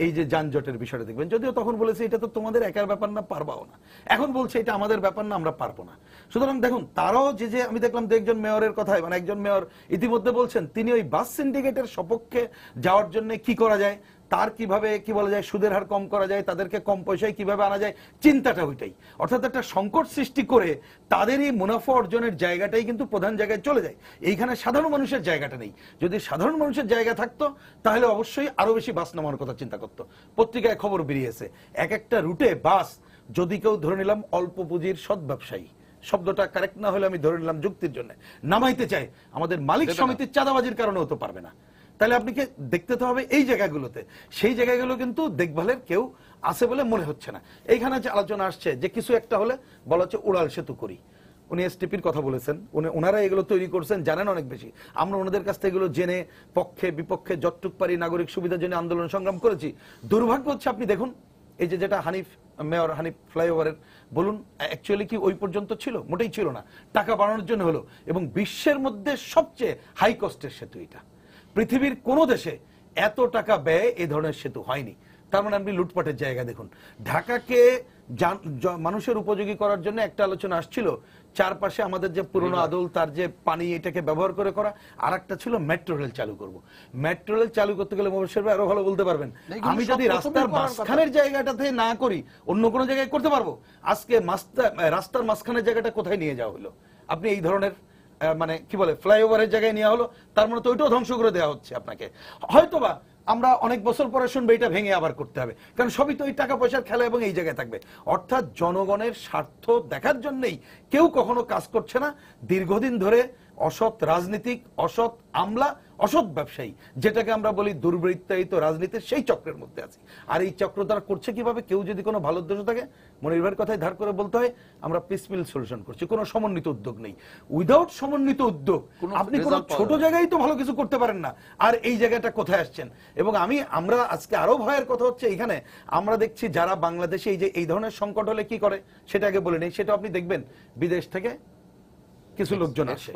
এই যে যানজটের বিষয়টা দেখবেন। যদিও তখন বলেছে এটা তো তোমাদের একার ব্যাপার না, পারবাও না। এখন বলছে এটা আমাদের ব্যাপার না, আমরা পারবো না। সুতরাং দেখুন, তারাও যে আমি দেখলাম একজন মেয়রের কথায়, মানে একজন মেয়র ইতিমধ্যে বলছেন তিনি ওই বাস সিন্ডিকেটের সপক্ষে যাওয়ার জন্য কি করা যায়, তার কিভাবে কি বলা যায়, সুদের হার কম করা যায়, তাদেরকে কম পয়সায় কিভাবে আনা যায়, চিন্তাটা ওইটাই। অর্থাৎ একটা সংকট সৃষ্টি করে তাদেরই মুনাফা অর্জনের জায়গাটাই কিন্তু প্রধান জায়গায় চলে যায়। এইখানে সাধারণ মানুষের জায়গাটা নেই। যদি সাধারণ মানুষের জায়গা থাকতো তাহলে অবশ্যই আরো বেশি বাস নামানোর কথা চিন্তা করতো। পত্রিকায় খবর বেরিয়েছে, এক একটা রুটে বাস, যদি কেউ ধরে নিলাম অল্প পুঁজির সৎ ব্যবসায়ী, শব্দটা কারেক্ট না হলে আমি ধরে নিলাম যুক্তির জন্য, নামাইতে চাই, আমাদের মালিক সমিতির চাঁদাবাজির কারণে হতে পারবে না। তাহলে আপনাকে দেখতে তো হবে এই জায়গাগুলোতে, সেই জায়গাগুলো কিন্তু দেখভালের কেউ আছে বলে মনে হচ্ছে না। এইখানে যে আলোচনা আসছে যে কিছু একটা হলে বলা হচ্ছে উড়াল সেতু করি, উনি এসটিপির কথা বলেছেন, ওনারা এগুলো তৈরি করছেন, জানেন অনেক বেশি। আমরা ওনাদের কাছ থেকে এগুলো জেনে পক্ষে বিপক্ষে যতটুক পারি নাগরিক সুবিধার জন্য আন্দোলন সংগ্রাম করেছি। দুর্ভাগ্য হচ্ছে আপনি দেখুন, এই যেটা মেয়র হানিফ ফ্লাইওভারের বলুন, অ্যাকচুয়ালি কি ওই পর্যন্ত ছিল? মোটেই ছিল না, টাকা বাড়ানোর জন্য হলো। এবং বিশ্বের মধ্যে সবচেয়ে হাই কস্টের সেতু এটা। পৃথিবীর কোন দেশে এত টাকা ব্যয় এই ধরনের সেতু হয়নি। তার মানে আপনি লুটপাটের জায়গা দেখুন। ঢাকাকে মানুষের উপযোগী করার জন্য একটা আলোচনা আসছিল, চারপাশে আমাদের যে পুরনো আদল, তার যে পানি, এটাকে ব্যবহার করে করা। আর একটা ছিল মেট্রো রেল চালু করব। মেট্রো রেল চালু করতে গেলে মোবাশ্বের ভাই আরো ভালো বলতে পারবেন, আমি যদি রাস্তার মাঝখানের জায়গাটাতে না করি অন্য কোনো জায়গায় করতে পারবো। আজকে রাস্তার মাঝখানের জায়গাটা কোথায় নিয়ে যাওয়া হলো? আপনি এই ধরনের মানে কি বলে ফ্লাইওভারের জায়গায় নেওয়া হলো, তার মানে তো ওইটাও ধ্বংস করে দেওয়া হচ্ছে আপনাকে। হয়তোবা আমরা অনেক বছর পরে শুনবো এটা ভেঙে আবার করতে হবে, কারণ সবই তো ওই টাকা পয়সার খেলা এবং এই জায়গায় থাকবে। অর্থাৎ জনগণের স্বার্থ দেখার জন্যই কেউ কখনো কাজ করছে না। দীর্ঘদিন ধরে অসৎ রাজনীতিক, অসৎ আমলা, অসৎ ব্যবসায়ী, যেটাকে আমরা বলি দুর্বৃত্তায়িত রাজনীতির, সেই চক্রের মধ্যে আছে। আর এই চক্র তারা করছে কিভাবে? কেউ যদি কোনো ভালো উদ্দেশ্য থাকে, মনির ভাইয়ের কথায় ধার করে বলতে হয়, আমরা পিসমিল সলিউশন করছি, কোনো সমন্বিত উদ্যোগ নেই। উইদাউট সমন্বিত উদ্যোগ আপনি কোনো ছোট জায়গায় তো ভালো কিছু করতে পারেন না। আর এই জায়গাটা কোথায় আসছেন? এবং আমরা আজকে আরো ভয়ের কথা হচ্ছে, এখানে আমরা দেখছি যারা বাংলাদেশে এই ধরনের সংকট হলে কি করে, সেটা আগে বলে নেই। সেটা আপনি দেখবেন বিদেশ থেকে কিছু লোকজন আসে,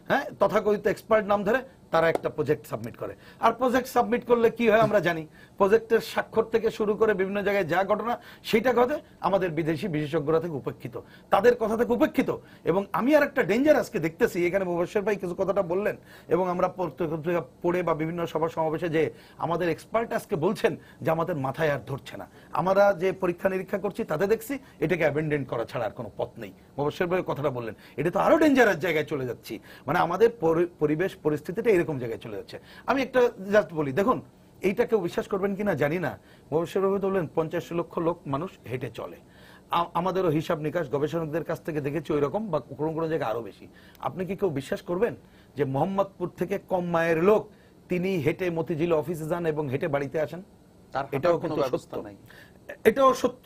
হ্যাঁ, তথাকথিত এক্সপার্ট নাম ধরে তারা একটা প্রজেক্ট সাবমিট করে। আর প্রজেক্ট সাবমিট করলে কি হয় আমরা জানি, প্রজেক্টের স্বাক্ষর থেকে শুরু করে বিভিন্ন জায়গায় যা ঘটনা সেটা ঘটে আমাদের বিদেশি বিশেষজ্ঞরা থেকে উপেক্ষিত, তাদের কথা থেকে উপেক্ষিত। এবং আমি আর একটা ডেঞ্জার আজকে দেখতেছি, এখানে মুবাশ্বের ভাই কিছু কথাটা বললেন এবং আমরা পড়ে বা বিভিন্ন সভা সমাবেশে যে আমাদের এক্সপার্ট আজকে বলছেন যে আমাদের মাথায় আর ধরছে না, আমরা যে পরীক্ষা নিরীক্ষা করছি তাতে দেখছি এটাকে অ্যাবেন্ডেন করা ছাড়া আর কোনো পথ নেই। মুবাশ্বের ভাই কথাটা বললেন, এটা তো আরো ডেঞ্জারাস জায়গায় চলে যাচ্ছি, মানে আমাদের পরিবেশ পরিস্থিতিটা এরকম জায়গায় চলে যাচ্ছে। আমি একটা জাস্ট বলি, দেখুন এইটা কেউ বিশ্বাস করবেন কিনা জানি না, মুবাশ্বের ভাই বললেন 50 লক্ষ মানুষ হেঁটে চলে। আমাদেরও হিসাব নিকাশ গবেষকদের কাছ থেকে দেখেছি ওই রকম, বা কোনো কোনো জায়গায় আরো বেশি। আপনি কি কেউ বিশ্বাস করবেন যে মোহাম্মদপুর থেকে কম মায়ের লোক তিনি হেঁটে মতিঝিল অফিসে যান এবং হেঁটে বাড়িতে আসেন? তার এটাও কোনো কিন্তু ব্যবস্থা সত্য। নাই। এটাও সত্য।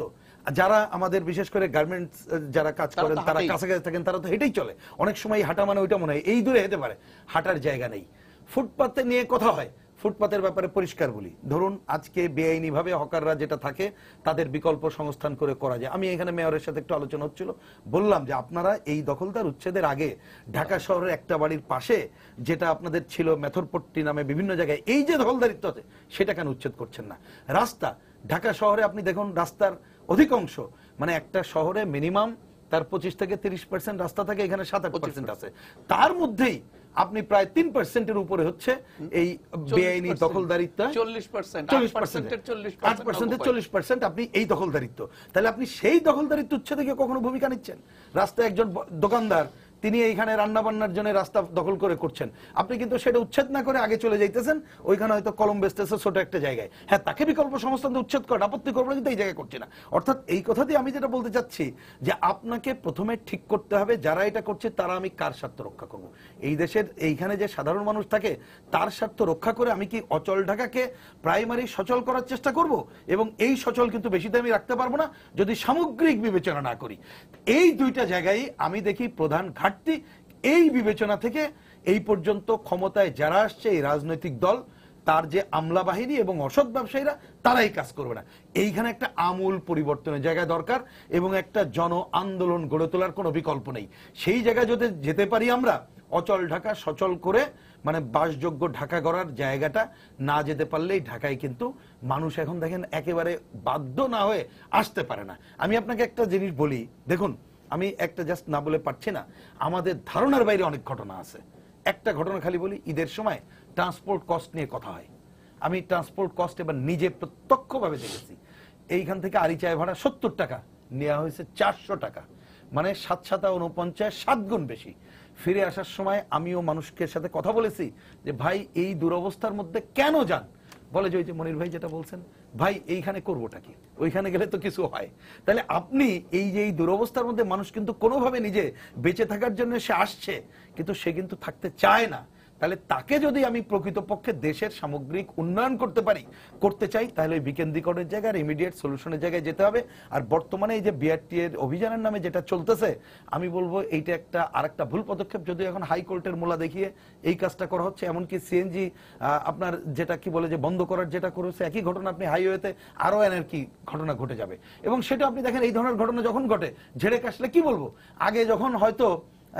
যারা আমাদের বিশেষ করে গার্মেন্টস যারা কাজ তারা করেন, তো তারা হাঁটেই। কাছাকাছি থাকেন, তারা তো হেঁটেই চলে। অনেক সময় হাঁটা মানে ওইটা মনে হয় এই দূরে হেঁটে পারে, হাঁটার জায়গা নেই। ফুটপাতে নিয়ে কথা হয়, ফুটপাতের ব্যাপারে পরিষ্কার বলি, ধরুন আজকে বেআইনি ভাবে হকাররা যেটা থাকে তাদের বিকল্প সংস্থান করে করা যায়। আমি এখানে মেয়রের সাথে একটু আলোচনা হচ্ছিল, বললাম যে আপনারা এই দখলদার উচ্ছেদের আগে ঢাকা শহরের একটা বাড়ির পাশে যেটা আপনাদের ছিল মেথরপট্টি নামে বিভিন্ন জায়গায় এই যে দখলদারিত্ব আছে সেটা কেন উচ্ছেদ করছেন না? রাস্তা, ঢাকা শহরে আপনি দেখুন রাস্তার অধিকাংশ, মানে একটা শহরে মিনিমাম তার 25 থেকে 30% রাস্তা থাকে, এখানে 7-8% আছে। তার মধ্যেই আপনি প্রায় 3%-এর উপরে হচ্ছে এই বেআইনি দখলদারিত্ব। 40%, 8%-40% আপনি এই দখলদারিত্ব। তাহলে আপনি সেই দখলদারিত্ব উচ্ছেদে গিয়ে কখনো ভূমিকা নিচ্ছেন? রাস্তায় একজন দোকানদার তিনি এইখানে রান্না বান্নার জন্য রাস্তা দখল করে করছেন, আপনি কিন্তু সেটা উচ্ছেদ না করে আগে চলে যাইতেছেন, ওইখানে হয়তো কলম বেচতেছে ছোট একটা জায়গায়। হ্যাঁ, তাকে বিকল্প সংস্থান উচ্ছেদ করেন, আপত্তি করবো, কিন্তু এই জায়গায় করছি না। অর্থাৎ এই কথা দিয়ে আমি যেটা বলতে চাচ্ছি যে আপনাকে প্রথমে ঠিক করতে হবে যারা এটা করছে তারা আমি কার স্বার্থ রক্ষা করব। এই দেশের এইখানে যে সাধারণ মানুষ থাকে তার স্বার্থ রক্ষা করে আমি কি অচল ঢাকাকে প্রাইমারি সচল করার চেষ্টা করব? এবং এই সচল কিন্তু বেশি দামি রাখতে পারবো না যদি সামগ্রিক বিবেচনা না করি। এই দুইটা জায়গায় আমি দেখি প্রধান ঘাটতি। এই বিবেচনা থেকে এই পর্যন্ত ক্ষমতায় যারা আসছে এই রাজনৈতিক দল, তার যে আমলা বাহিনী এবং অসৎ ব্যবসায়ীরা, তারাই কাজ করবে না। এইখানে একটা আমূল পরিবর্তনের জায়গা দরকার এবং একটা জন আন্দোলন গড়ে তোলার কোনো বিকল্প নেই। সেই জায়গায় যদি যেতে পারি আমরা, অচল ঢাকা সচল করে মানে বাসযোগ্য ঢাকা গড়ার জায়গাটা না যেতে পারলেই ঢাকায় কিন্তু মানুষ এখন দেখেন একেবারে বাধ্য না হয়ে আসতে পারে না। আমি আপনাকে একটা জিনিস বলি, দেখুন আমি একটা জাস্ট না বলে পারছি না, আমাদের ধারণার বাইরে অনেক ঘটনা আছে। একটা ঘটনা খালি বলি, ঈদের সময় ট্রান্সপোর্ট কস্ট নিয়ে কথা হয়। আমি ট্রান্সপোর্ট কস্ট এবার নিজে প্রত্যক্ষভাবে দেখেছি। এইখান থেকে আরিচায় ভাড়া 70 টাকা নেওয়া হয়েছে 400 টাকা, মানে 7-7-49, 7 গুণ বেশি। ফিরে আসার সময় আমিও মানুষকে সাথে কথা বলেছি যে ভাই এই দুরবস্থার মধ্যে কেন যান? বলে যে ওই যে মনির ভাই যেটা বলছেন, ভাই এইখানে করবোটা কি, ওইখানে গেলে তো কিছু হয়। তাহলে আপনি এই যে এই দুরবস্থার মধ্যে মানুষ কিন্তু কোনোভাবে নিজে বেঁচে থাকার জন্য সে আসছে, কিন্তু সে কিন্তু থাকতে চায় না। তাহলে তাকে যদি আমি প্রকৃতপক্ষে দেশের সামগ্রিক উন্নয়ন করতে চাই, তাহলে ওই বিকেন্দ্রীকরণের জায়গায় ইমিডিয়েট সলিউশনের জায়গায় যেতে হবে। আর বর্তমানে এই যে বিআরটি এর অভিযানের নামে যেটা চলতেছে, আমি বলবো এইটা একটা আরেকটা ভুল পদক্ষেপ। যদি এখন হাইকোর্টের মোলা দেখিয়ে এই কাজটা করা হচ্ছে, এমনকি সিএনজি আপনার যেটা কি বলে যে বন্ধ করার যেটা করেছে, একই ঘটনা আপনি হাইওয়েতে আরো কি ঘটনা ঘটে যাবে। এবং সেটা আপনি দেখেন এই ধরনের ঘটনা যখন ঘটে, ঝেড়ে কাশলে কি বলবো, আগে যখন হয়তো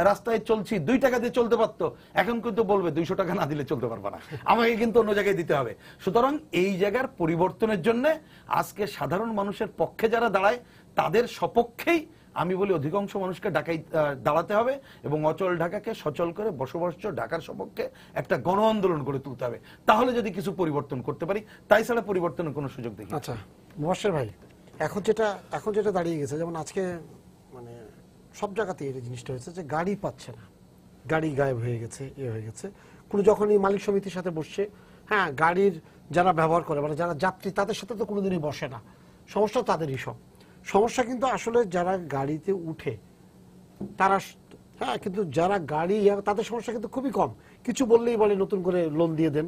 রাস্তায় চলছি 2 টাকা দিয়ে চলতে পারতো, এখন কিন্তু বলবে 200 টাকা না দিলে চলতে পারবে না, আমাকে কিন্তু অন্য জায়গায় দিতে হবে। সুতরাং এই জায়গার পরিবর্তনের জন্য আজকে সাধারণ মানুষের পক্ষে যারা দাঁড়ায় তাদের সপক্ষেই আমি বলি অধিকাংশ মানুষকে দাঁড়াতে হবে এবং অচল ঢাকাকে সচল করে বসবাস্য ঢাকার সপক্ষে একটা গণ আন্দোলন গড়ে তুলতে হবে। তাহলে যদি কিছু পরিবর্তন করতে পারি, তাই ছাড়া পরিবর্তনের কোনো সুযোগ দেখি। আচ্ছা মুবাশ্বের ভাই, এখন যেটা দাঁড়িয়ে গেছে, যেমন আজকে মানে সব জায়গাতে এই জিনিসটা হয়েছে যে গাড়ি পাচ্ছে না, গাড়ি গায়েব হয়ে গেছে, হয়ে গেছে। কোনো যখনই মালিক সমিতির সাথে বসছে, হ্যাঁ গাড়ির যারা ব্যবহার করে মানে যারা যাত্রী তাদের সাথে তো কোনোদিনই বসে না, সমস্যা তাদেরই সব। সমস্যা কিন্তু আসলে যারা গাড়িতে উঠে তারা, হ্যাঁ কিন্তু যারা গাড়ি তাদের সমস্যা কিন্তু খুবই কম। কিছু বললেই বলে নতুন করে লোন দিয়ে দেন,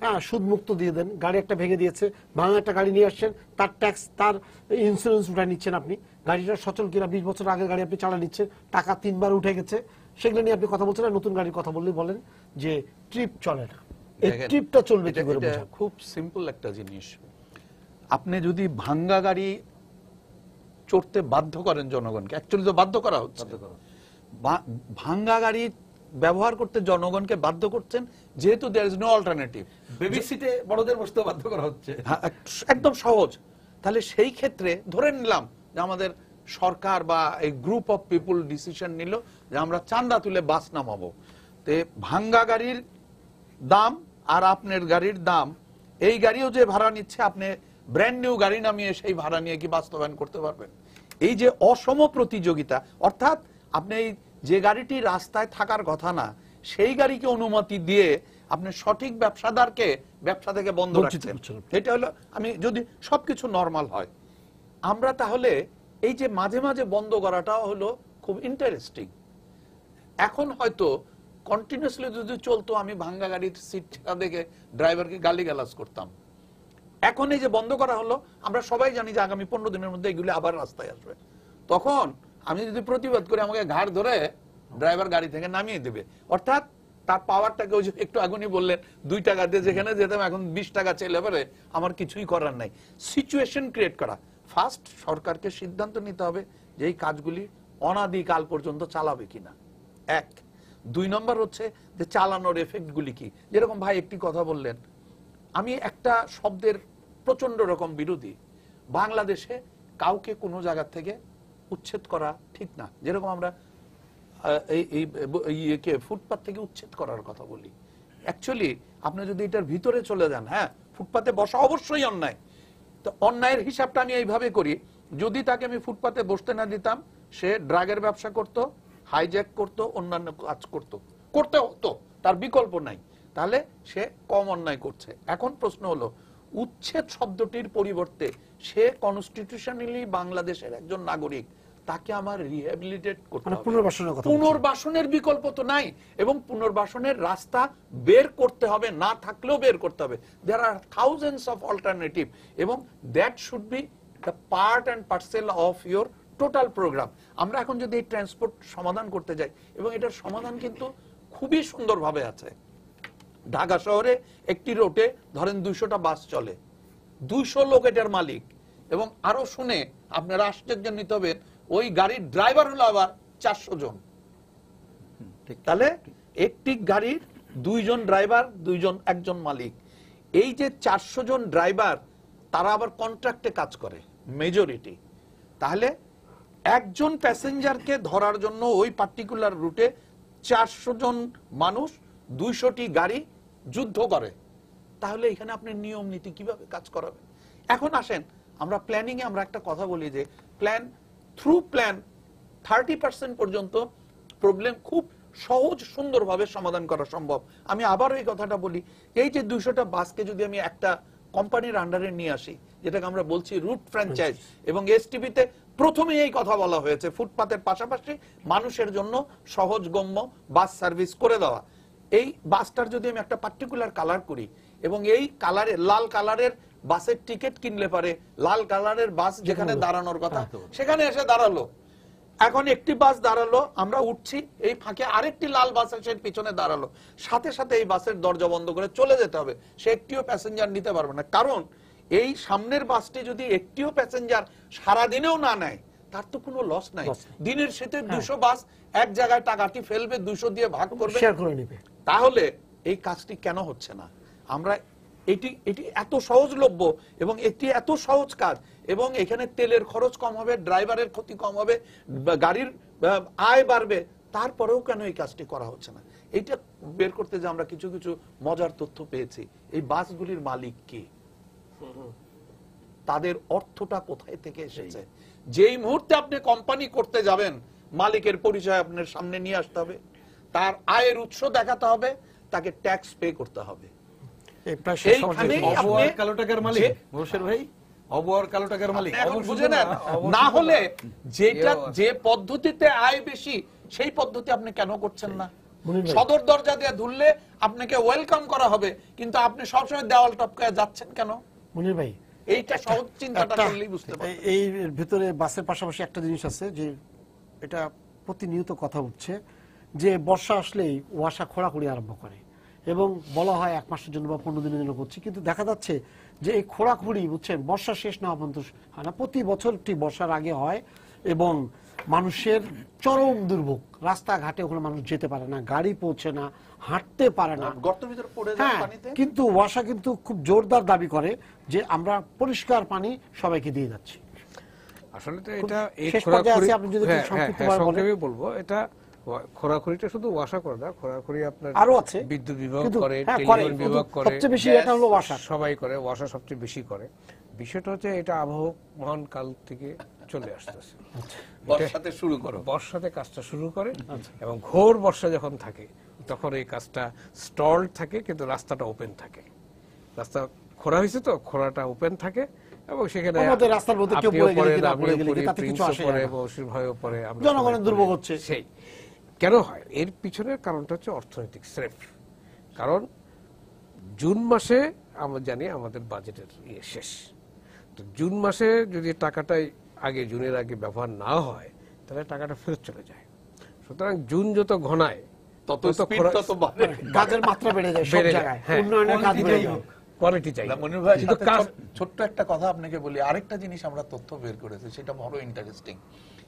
হ্যাঁ সুদ মুক্ত দিয়ে দেন। গাড়ি একটা ভেঙে দিয়েছে, ভাঙা একটা গাড়ি নিয়ে আসছেন, তার ট্যাক্স তার ইন্স্যুরেন্স উঠায় নিচ্ছেন আপনি। গাড়িটা সচল কিনা 20 বছর আগের গাড়ি আপনি চালা নিচ্ছেন, টাকা 3 বার উঠে গেছে, সেগুলো নিয়ে আপনি কথা বলছেন। আর নতুন গাড়ির কথা বললেই বলেন যে ট্রিপ চলে না। এই ট্রিপটা চলবে কি করে? খুব সিম্পল একটা জিনিস, আপনি যদি ভাঙ্গা গাড়ি চড়তে বাধ্য করেন জনগণকে, অ্যাকচুয়ালি তো বাধ্য করা হচ্ছে, ভাঙ্গা গাড়ি ব্যবহার করতে জনগণকে বাধ্য করছেন, যেহেতু there is no alternative. Baby সিটে বড়দের বসতে বাধ্য করা হচ্ছে, একদম সহজ। তাহলে সেই ক্ষেত্রে ধরে নিলাম যে আমাদের সরকার বা এই গ্রুপ অফ পিপুল ডিসিশন নিল যে আমরা চাঁদা তুলে বাস নামাবো, তে ভাঙ্গা গাড়ির দাম আর আপনার গাড়ির দাম, এই গাড়িও যে ভাড়া নিচ্ছে, আপনি ব্র্যান্ড নিউ গাড়ি নামিয়ে সেই ভাড়া নিয়ে কি বাস্তবায়ন করতে পারবেন? এই যে অসম প্রতিযোগিতা, অর্থাৎ আপনি যে গাড়িটি রাস্তায় থাকার কথা না সেই গাড়িকে অনুমতি দিয়ে আপনি সঠিক ব্যবসাদারকে ব্যবসা থেকে বন্ধ রাখছেন। এটা হলো, আমি যদি সবকিছু নরমাল হয়, আমরা তাহলে এই যে মাঝে মাঝে বন্ধ করাটা হলো খুব ইন্টারেস্টিং। এখন হয়তো কন্টিনিউসলি যদি চলতো, আমি ভাঙ্গা গাড়ির সিট দেখে ড্রাইভারকে গালিগালাজ করতাম। এখন এই যে বন্ধ করা হলো, আমরা সবাই জানি যে আগামী 15 দিনের মধ্যে এগুলি আবার রাস্তায় আসবে। তখন আমি যদি প্রতিবাদ করি, আমাকে ঘাড় ধরে ড্রাইভার গাড়ি থেকে নামিয়ে দেবে। অর্থাৎ তার পাওয়ারটাকে ওই যে একটু আগুনই বললেন 2 টাকা দিয়ে যেখানে যেতাম এখন 20 টাকা চাইলে পারে, আমার কিছুই করার নাই। সিচুয়েশন ক্রিয়েট করা। ফার্স্ট সরকারকে সিদ্ধান্ত নিতে হবে যে এই কাজগুলি অনাদিকাল পর্যন্ত চালাবে কিনা, 1। 2 নম্বর হচ্ছে যে চালানোর এফেক্ট গুলি কি। যেরকম ভাই একটি কথা বললেন, আমি একটা শব্দের প্রচন্ড রকম বিরোধী। বাংলাদেশে কাউকে কোনো জায়গা থেকে উচ্ছেদ করা ঠিক না। যেরকম আমরা ফুটপাত থেকে উচ্ছেদ করার কথা বলি, অ্যাকচুয়ালি আপনি যদি এটার ভিতরে চলে যান, হ্যাঁ ফুটপাতে বসা অবশ্যই অন্যায়। তো অন্যায়ের হিসাবটা আমি এইভাবে করি, যদি তাকে আমি ফুটপাতে বসতে না দিতাম, সে ড্রাগের ব্যবসা করত, হাইজ্যাক করত, অন্যান্য কাজ করতে হতো, তার বিকল্প নাই, তাহলে সে কম অন্যায় করছে। এখন প্রশ্ন হলো, উচ্ছেদ শব্দটির পরিবর্তে সে কনস্টিটিউশনালি বাংলাদেশের একজন নাগরিক, তাকে আমার রিহ্যাবিলিটেট করতে হবে। পুনর্বাসনের বিকল্প তো নাই, এবং পুনর্বাসনের রাস্তা বের করতে হবে, না থাকলেও বের করতে হবে। There are thousands of alternative, এবং that should be the part and parcel of your total programme. আমরা এখন যদি এই ট্রান্সপোর্ট সমাধান করতে যাই, এবং এটার সমাধান কিন্তু খুবই সুন্দরভাবে আছে। ঢাকা শহরে একটি রুটে ধরেন 200টা বাস চলে, 200 লোক এটার মালিক, এবং আরো শুনে আপনারা আশ্চর্যান্বিত হবেন, ওই গাড়ির ড্রাইভার হলো আবার 400 জন। তাহলে একটি গাড়ির 2 জন ড্রাইভার, 1জন মালিক। এই যে 400 জন ড্রাইভার, তারা আবার কন্ট্রাক্টে কাজ করে মেজরিটি। তাহলে একজন প্যাসেঞ্জারকে ধরার জন্য ওই পার্টিকুলার রুটে 400 জন মানুষ 200টি গাড়ি যুদ্ধ করে। তাহলে এখানে আপনি নিয়ম নীতি কিভাবে কাজ করাবেন? এখন আসেন আমরা প্ল্যানিং এ আমরা একটা কথা বলি যে থ্রু প্ল্যান 30% পর্যন্ত প্রবলেম খুব সহজ সুন্দরভাবে সমাধান করা সম্ভব। আমি আবার এই কথাটা বলি, এই যে 200টা বাসকে যদি আমি একটা কোম্পানির আন্ডারে নিয়ে আসি, যেটাকে আমরা বলছি রুট ফ্র্যাঞ্চাইজ, এবং এসটিভিতে প্রথমে এই কথা বলা হয়েছে ফুটপাতের পাশাপাশি মানুষের জন্য সহজগম্য বাস সার্ভিস করে দেওয়া। এই বাসটার যদি আমি একটা পার্টিকুলার কালার করি, এবং এই কালারে লাল কালারের বাসের টিকিট কিনলে পারে লাল কালারের বাস যেখানে দাঁড়ানোর কথা সেখানে এসে দাঁড়ালো। এখন একটি বাস দাঁড়ালো, আমরা উঠছি, এই ফাঁকে আরেকটি লাল বাস এসে পিছনে দাঁড়ালো, সাথে সাথে এই বাসের দরজা বন্ধ করে চলে যেতে হবে, সে একটিও প্যাসেঞ্জার নিতে পারবে না। কারণ এই সামনের বাসটি যদি একটিও প্যাসেঞ্জার সারাদিনেও না নেয়, তার তো কোনো লস নাই। দিনের শেষে 200 বাস এক জায়গায় টাকাটি ফেলবে, 200 দিয়ে ভাগ করবে, শেয়ার করে নেবে। তাহলে এই কাজটি কেন হচ্ছে না? আমরা এটি এত সহজলভ্য এবং এটি এত সহজ কাজ, এবং এখানে তেলের খরচ কম হবে, ড্রাইভারের ক্ষতি কম হবে, গাড়ির আয় বাড়বে, তারপরেও কেন এই কাজটি করা হচ্ছে না? এইটা বের করতে যে আমরা কিছু কিছু মজার তথ্য পেয়েছি। এই বাসগুলির মালিক কে, তাদের অর্থটা কোথায় থেকে এসেছে? যেই মুহূর্তে আপনি কোম্পানি করতে যাবেন, মালিকের পরিচয় আপনার সামনে নিয়ে আসতে হবে, তার আয়ের উৎস দেখাতে হবে, তাকে ট্যাক্স পে করতে হবে। না হলে যে পদ্ধতিতে আয় বেশি সেই পদ্ধতি আপনি কেন করছেন না? সদর দরজা দিয়ে ধরলে আপনাকে ওয়েলকাম করা হবে, কিন্তু আপনি সবসময় দেওয়াল টপকায় যাচ্ছেন কেন? মুনির ভাই, এইটা সহজ চিন্তাটা করলেই বুঝতে পারবেন। এই ভিতরে বাসের পাশাপাশি একটা জিনিস আছে যে এটা প্রতিনিয়ত কথা উঠছে, যে বর্ষা আসলেই ওয়াসা খোঁড়াখুড়ি আরম্ভ করে, এবং বলা হয় 1 মাসের জন্য বা 15 দিনের জন্য করছি, কিন্তু দেখা যাচ্ছে যে এই খোঁড়াখুড়ি বুঝছেন বর্ষা শেষ না হওয়া পর্যন্ত হয় না। প্রতি বছর ঠিক বর্ষার আগে হয়, এবং মানুষের চরম দুর্ভোগ। রাস্তাঘাটে ওখানে মানুষ যেতে পারে না, গাড়ি পৌঁছে না, হাঁটতে পারে না, গর্তের ভিতরে পড়ে যায় পানিতে। কিন্তু ওয়াসা কিন্তু খুব জোরদার দাবি করে যে আমরা পরিষ্কার পানি সবাইকে দিয়ে যাচ্ছি। আসলে তো এটা এই সংক্ষেপে বলবো, এটা খোরাখুরিটা শুধু ওয়াসা করে না, খোরাখুরি আপনার আরো আছে, বিদ্যুৎ বিভাগ করে, টেলিফোন বিভাগ করে, সবচেয়ে বেশি এটা হলো ওয়াসা, সবাই করে, ওয়াসা সবচেয়ে বেশি করে। বিষয়টা হচ্ছে এটা আবহমান কাল থেকে চলে আসতেছে। বর্ষাতে শুরু করো, বর্ষাতে কাজটা শুরু করে, এবং ঘোর বর্ষা যখন থাকে তখন এই কাজটা স্টল থাকে, কিন্তু রাস্তাটা ওপেন থাকে। রাস্তা খোঁড়া হয়েছে তো, খোঁড়াটা ওপেন থাকে, এবং সেখানে আমাদের রাস্তার মধ্যে কেউ আপনিও পড়ে গেলে পড়েন, কিনা পড়ে আমিও গেলে কি, পড়ি, তাতে কিছু প্রিন্সও আসে পড়ে, যায় না। মহসিন ভাইও পড়ে, আমরা জনগণের সবাই দুর্ভোগ পড়ি। হচ্ছে। সেই কেন হয় এর পিছনের কারণটা হচ্ছে অর্থনৈতিক স্রেফ। কারণ জুন মাসে আমরা জানি আমাদের বাজেটের শেষ, তো জুন মাসে যদি টাকাটাই জুনের আগে ব্যবহার না হয় তাহলে টাকাটা ফেরত চলে যায়। সুতরাং জুন যত ঘনায় তত স্পিড তত বাড়ে। কাজের মাত্রা বেড়ে যায় সব বেড়ে যায়, জায়গায়, হ্যাঁ। উন্নয়নের কাজ বেড়ে যায়। কোয়ালিটি চাই। না, মনির ভাই, কিন্তু সাথে কাজ- ছোট্ট একটা কথা আপনাকে বলি, আরেকটা জিনিস আমরা তথ্য বের করেছি, সেটা বড় ইন্টারেস্টিং।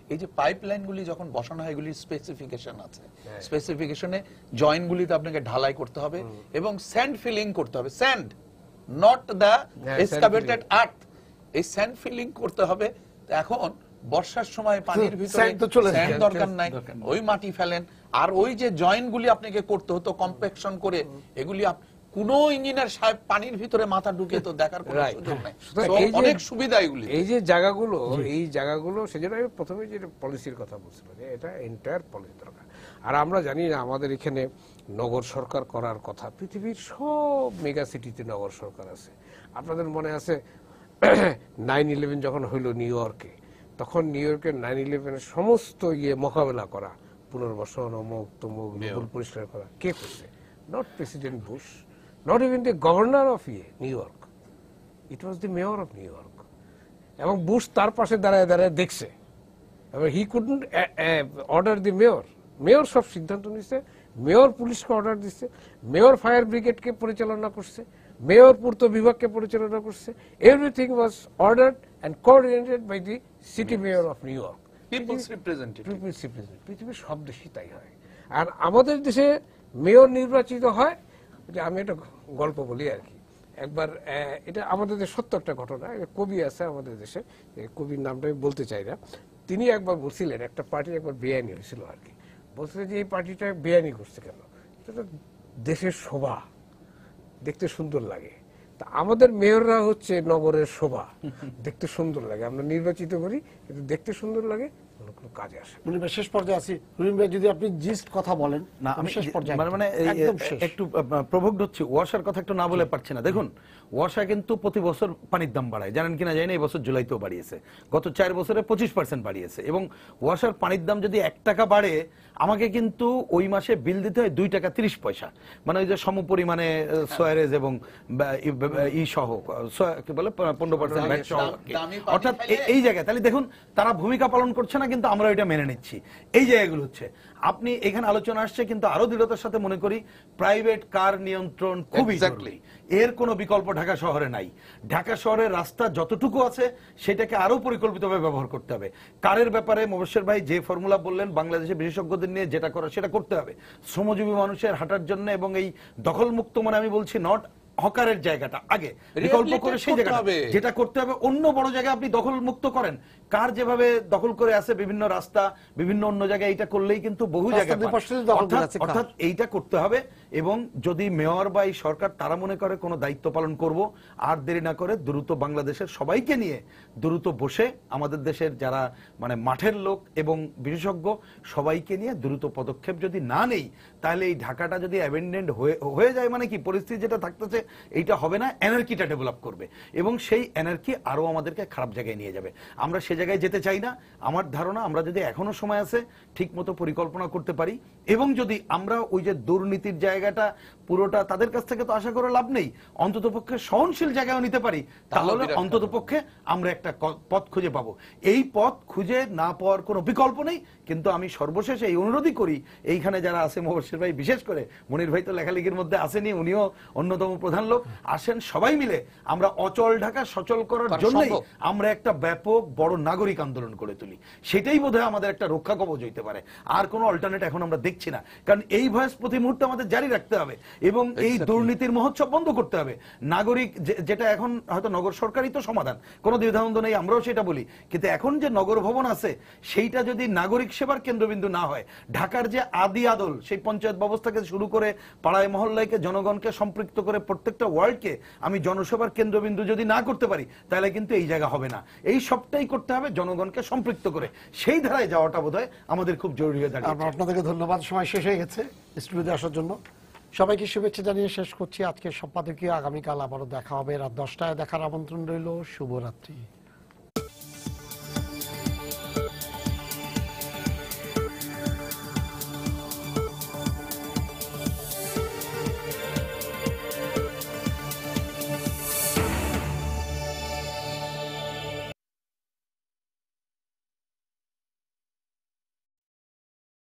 এই যে পাইপলাইন গুলি যখন বসানো হয়, এগুলির স্পেসিফিকেশন আছে। স্পেসিফিকেশনে জয়েন্ট গুলিতে আপনাকে ঢালাই করতে হবে এবং স্যান্ড ফিলিং করতে হবে। স্যান্ড, নট দ্য sand এক্সকাভেটেড আর্থ। এই স্যান্ড ফিলিং করতে হবে। তো এখন বর্ষার সময় পানির ভিতরে sand তো চলে sand যায়। দরকার নাই, ওই মাটি ফেলেন। আর ওই যে জয়েন্ট গুলি আপনাকে করতে হতো কম্প্যাকশন করে, এগুলি কোন ইঞ্জিনিয়ার সাহেব পানির ভিতরে মাথা ঢুকে তো দেখার কোনো Right. সুযোগ নাই। সুতরাং So, এই যে- অনেক সুবিধা এগুলি। এই জায়গাগুলো সেজন্য আমি প্রথমে যে পলিসির কথা বলছিলাম যে এটা এন্টায়ার পলিসি দরকার। আর আমরা জানি না আমাদের এখানে নগর সরকার করার কথা, পৃথিবীর সব মেগা সিটিতে নগর সরকার আছে। আপনাদের মনে আছে 9/11 যখন হইল নিউ ইয়র্কে, তখন নিউ ইয়র্কের 9/11 সমস্ত মোকাবেলা করা, পুনর্বাসন, অমুক তমুক, নোবেল পরিষ্কার করা, কে করছে? Not president Bush, not even the governor of New York, it was the mayor of New York. এবং বুশ তার পাশে দাঁড়ায় দাঁড়ায় দেখছে, এবং হি কুডন্ট অর্ডার দি মেয়র। মেয়র সব সিদ্ধান্ত নিচ্ছে, মেয়র পুলিশকে অর্ডার দিচ্ছে, মেয়র ফায়ার ব্রিগেডকে পরিচালনা করছে, মেয়র পূর্ত বিভাগকে পরিচালনা করছে। Everything was ordered and coordinated by the city mayor of New York. People's representative. পৃথিবীর সব দেশই তাই হয়। আর আমাদের দেশে মেয়র নির্বাচিত হয়, যে আমি একটা গল্প বলি আর কি। একবার এটা আমাদের দেশে সত্য একটা ঘটনা। কবি আছে আমাদের দেশে, কবির নামটা আমি বলতে চাই না। তিনি একবার বলছিলেন একটা পার্টি একবার বেআইনি হয়েছিল আর কি। বলছিলেন যে এই পার্টিটা বেআইনি করছে কেন? এটা তো দেশের শোভা, দেখতে সুন্দর লাগে। তা আমাদের মেয়ররা হচ্ছে নগরের শোভা, দেখতে সুন্দর লাগে। আমরা নির্বাচিত করি, কিন্তু দেখতে সুন্দর লাগে, কোনো কাজে আসে না। রহিম ভাই, শেষ পর্যায়ে আছি। রহিম ভাই, যদি আপনি জিস্ট কথা বলেন, না আমি শেষ পর্যায়ে মানে একদম শেষ। একটু প্রভোক্ট হচ্ছে। ওয়াসার কথা একটু না বলে পারছি না। দেখুন, ওয়াসা কিন্তু প্রতি বছর পানির দাম বাড়ায়, জানেন কিনা জানি না, এই বছর জুলাইতেও বাড়িয়েছে, গত 4 বছরে 25% বাড়িয়েছে। এবং ওয়াসার পানির দাম যদি 1 টাকা বাড়ে, আমাকে কিন্তু ওই মাসে বিল দিতে হয় 2 টাকা 30 পয়সা। মানে ওই যে সমপরিমাণে সোয়ারেজ এবং ই সহ কি বলে 15% ভ্যাট সহ। দামি পানি অর্থাৎ খাইলে- এই জায়গায় তাহলে দেখুন তারা ভূমিকা পালন করছে না, কিন্তু আমরা এটা মেনে নিচ্ছি। এই জায়গাগুলো হচ্ছে আপনি এখানে আলোচনা আসছে, কিন্তু আরো দৃঢ়তার সাথে মনে করি প্রাইভেট কার নিয়ন্ত্রণ খুবই Exactly. জরুরি। এর কোনো বিকল্প ঢাকা শহরে নাই। ঢাকা শহরের রাস্তা যতটুকু আছে সেটাকে আরো পরিকল্পিতভাবে ব্যবহার করতে হবে। কারের ব্যাপারে মোবাশ্বের ভাই যে ফর্মুলা বললেন, বাংলাদেশের বিশেষজ্ঞদের নিয়ে যেটা করা সেটা করতে হবে শ্রমজীবী মানুষের হাঁটার জন্য। এবং এই দখলমুক্ত, মানে আমি বলছি নট হকারের জায়গাটা আগে বিকল্প করে সেই করতে জায়গাটা হবে। যেটা করতে হবে। অন্য বড় জায়গায় আপনি দখল মুক্ত করেন, কার যেভাবে দখল করে আছে বিভিন্ন রাস্তা, বিভিন্ন অন্য জায়গায়, এটা করলেই কিন্তু বহু রাস্তার জায়গায় দুই পান। পাশে দখল করে আছে কার। অর্থাৎ এইটা করতে হবে। এবং যদি মেয়র বা এই সরকার তারা মনে করে কোনো দায়িত্ব পালন করব, আর দেরি না করে দ্রুত বাংলাদেশের সবাইকে নিয়ে দ্রুত বসে আমাদের দেশের যারা মানে মাঠের লোক এবং বিশেষজ্ঞ সবাইকে নিয়ে দ্রুত পদক্ষেপ যদি না নেই, তাহলে এই ঢাকাটা যদি অ্যাবেন্ডেন্ড হয়ে যায়, মানে কি পরিস্থিতি যেটা থাকতেছে এইটা হবে না, এনার্কিটা ডেভেলপ করবে এবং সেই এনার্কি আরো আমাদেরকে খারাপ জায়গায় নিয়ে যাবে। আমরা সে জায়গায় যেতে চাই না। আমার ধারণা আমরা যদি এখনো সময় আছে ঠিক মতো পরিকল্পনা করতে পারি, এবং যদি আমরা ওই যে দুর্নীতির জায়গাটা পুরোটা তাদের কাছ থেকে তো আশা করে লাভ নেই, অন্ততপক্ষে সহনশীল জায়গায় নিতে পারি, তাহলে অন্ততপক্ষে আমরা একটা পথ খুঁজে পাবো। এই পথ খুঁজে না পাওয়ার কোনো বিকল্প নেই। কিন্তু আমি সর্বশেষ এই অনুরোধই করি, এইখানে যারা আছে মোবাশ্বের ভাই বিশেষ করে, মনির ভাই তো লেখালেখির মধ্যে আসেনি, উনিও অন্যতম প্রধান লোক, আসেন সবাই মিলে আমরা অচল ঢাকা সচল করার জন্যই আমরা একটা ব্যাপক বড় নাগরিক আন্দোলন করে তুলি। সেটাই বোধহয় আমাদের একটা রক্ষা কবচ হইতে পারে। আর কোনো অল্টারনেট এখন আমরা দেখছি না, কারণ এই ভয়েস প্রতি মুহূর্তে আমাদের জারি রাখতে হবে এবং এই দুর্নীতির মহোৎসব বন্ধ করতে হবে। নাগরিক যেটা এখন হয়তো নগর সরকারই তো সমাধান, কোনো দ্বিধাদ্বন্দ্ব নেই, আমরাও সেটা বলি, কিন্তু এখন যে নগর ভবন আছে সেইটা যদি নাগরিক সেবার কেন্দ্রবিন্দু না হয়, ঢাকার যে আদি আদল সেই পঞ্চায়েত ব্যবস্থাকে শুরু করে পাড়ায় মহল্লাকে জনগণকে সম্পৃক্ত করে প্রত্যেকটা ওয়ার্ডকে আমি জনসেবার কেন্দ্রবিন্দু যদি না করতে পারি, তাহলে কিন্তু এই জায়গা হবে না। এই সবটাই করতে হবে জনগণকে সম্পৃক্ত করে। সেই ধারায় যাওয়াটা বোধহয় আমাদের খুব জরুরি হয়ে দাঁড়িয়েছে। আপনাদেরকে ধন্যবাদ, সময় শেষ হয়ে গেছে স্টুডিওতে আসার জন্য। সবাইকে শুভেচ্ছা জানিয়ে শেষ করছি আজকের সম্পাদকীয়। আগামীকাল আবারও দেখা হবে রাত 10টায়। দেখার আমন্ত্রণ রইল। শুভরাত্রি।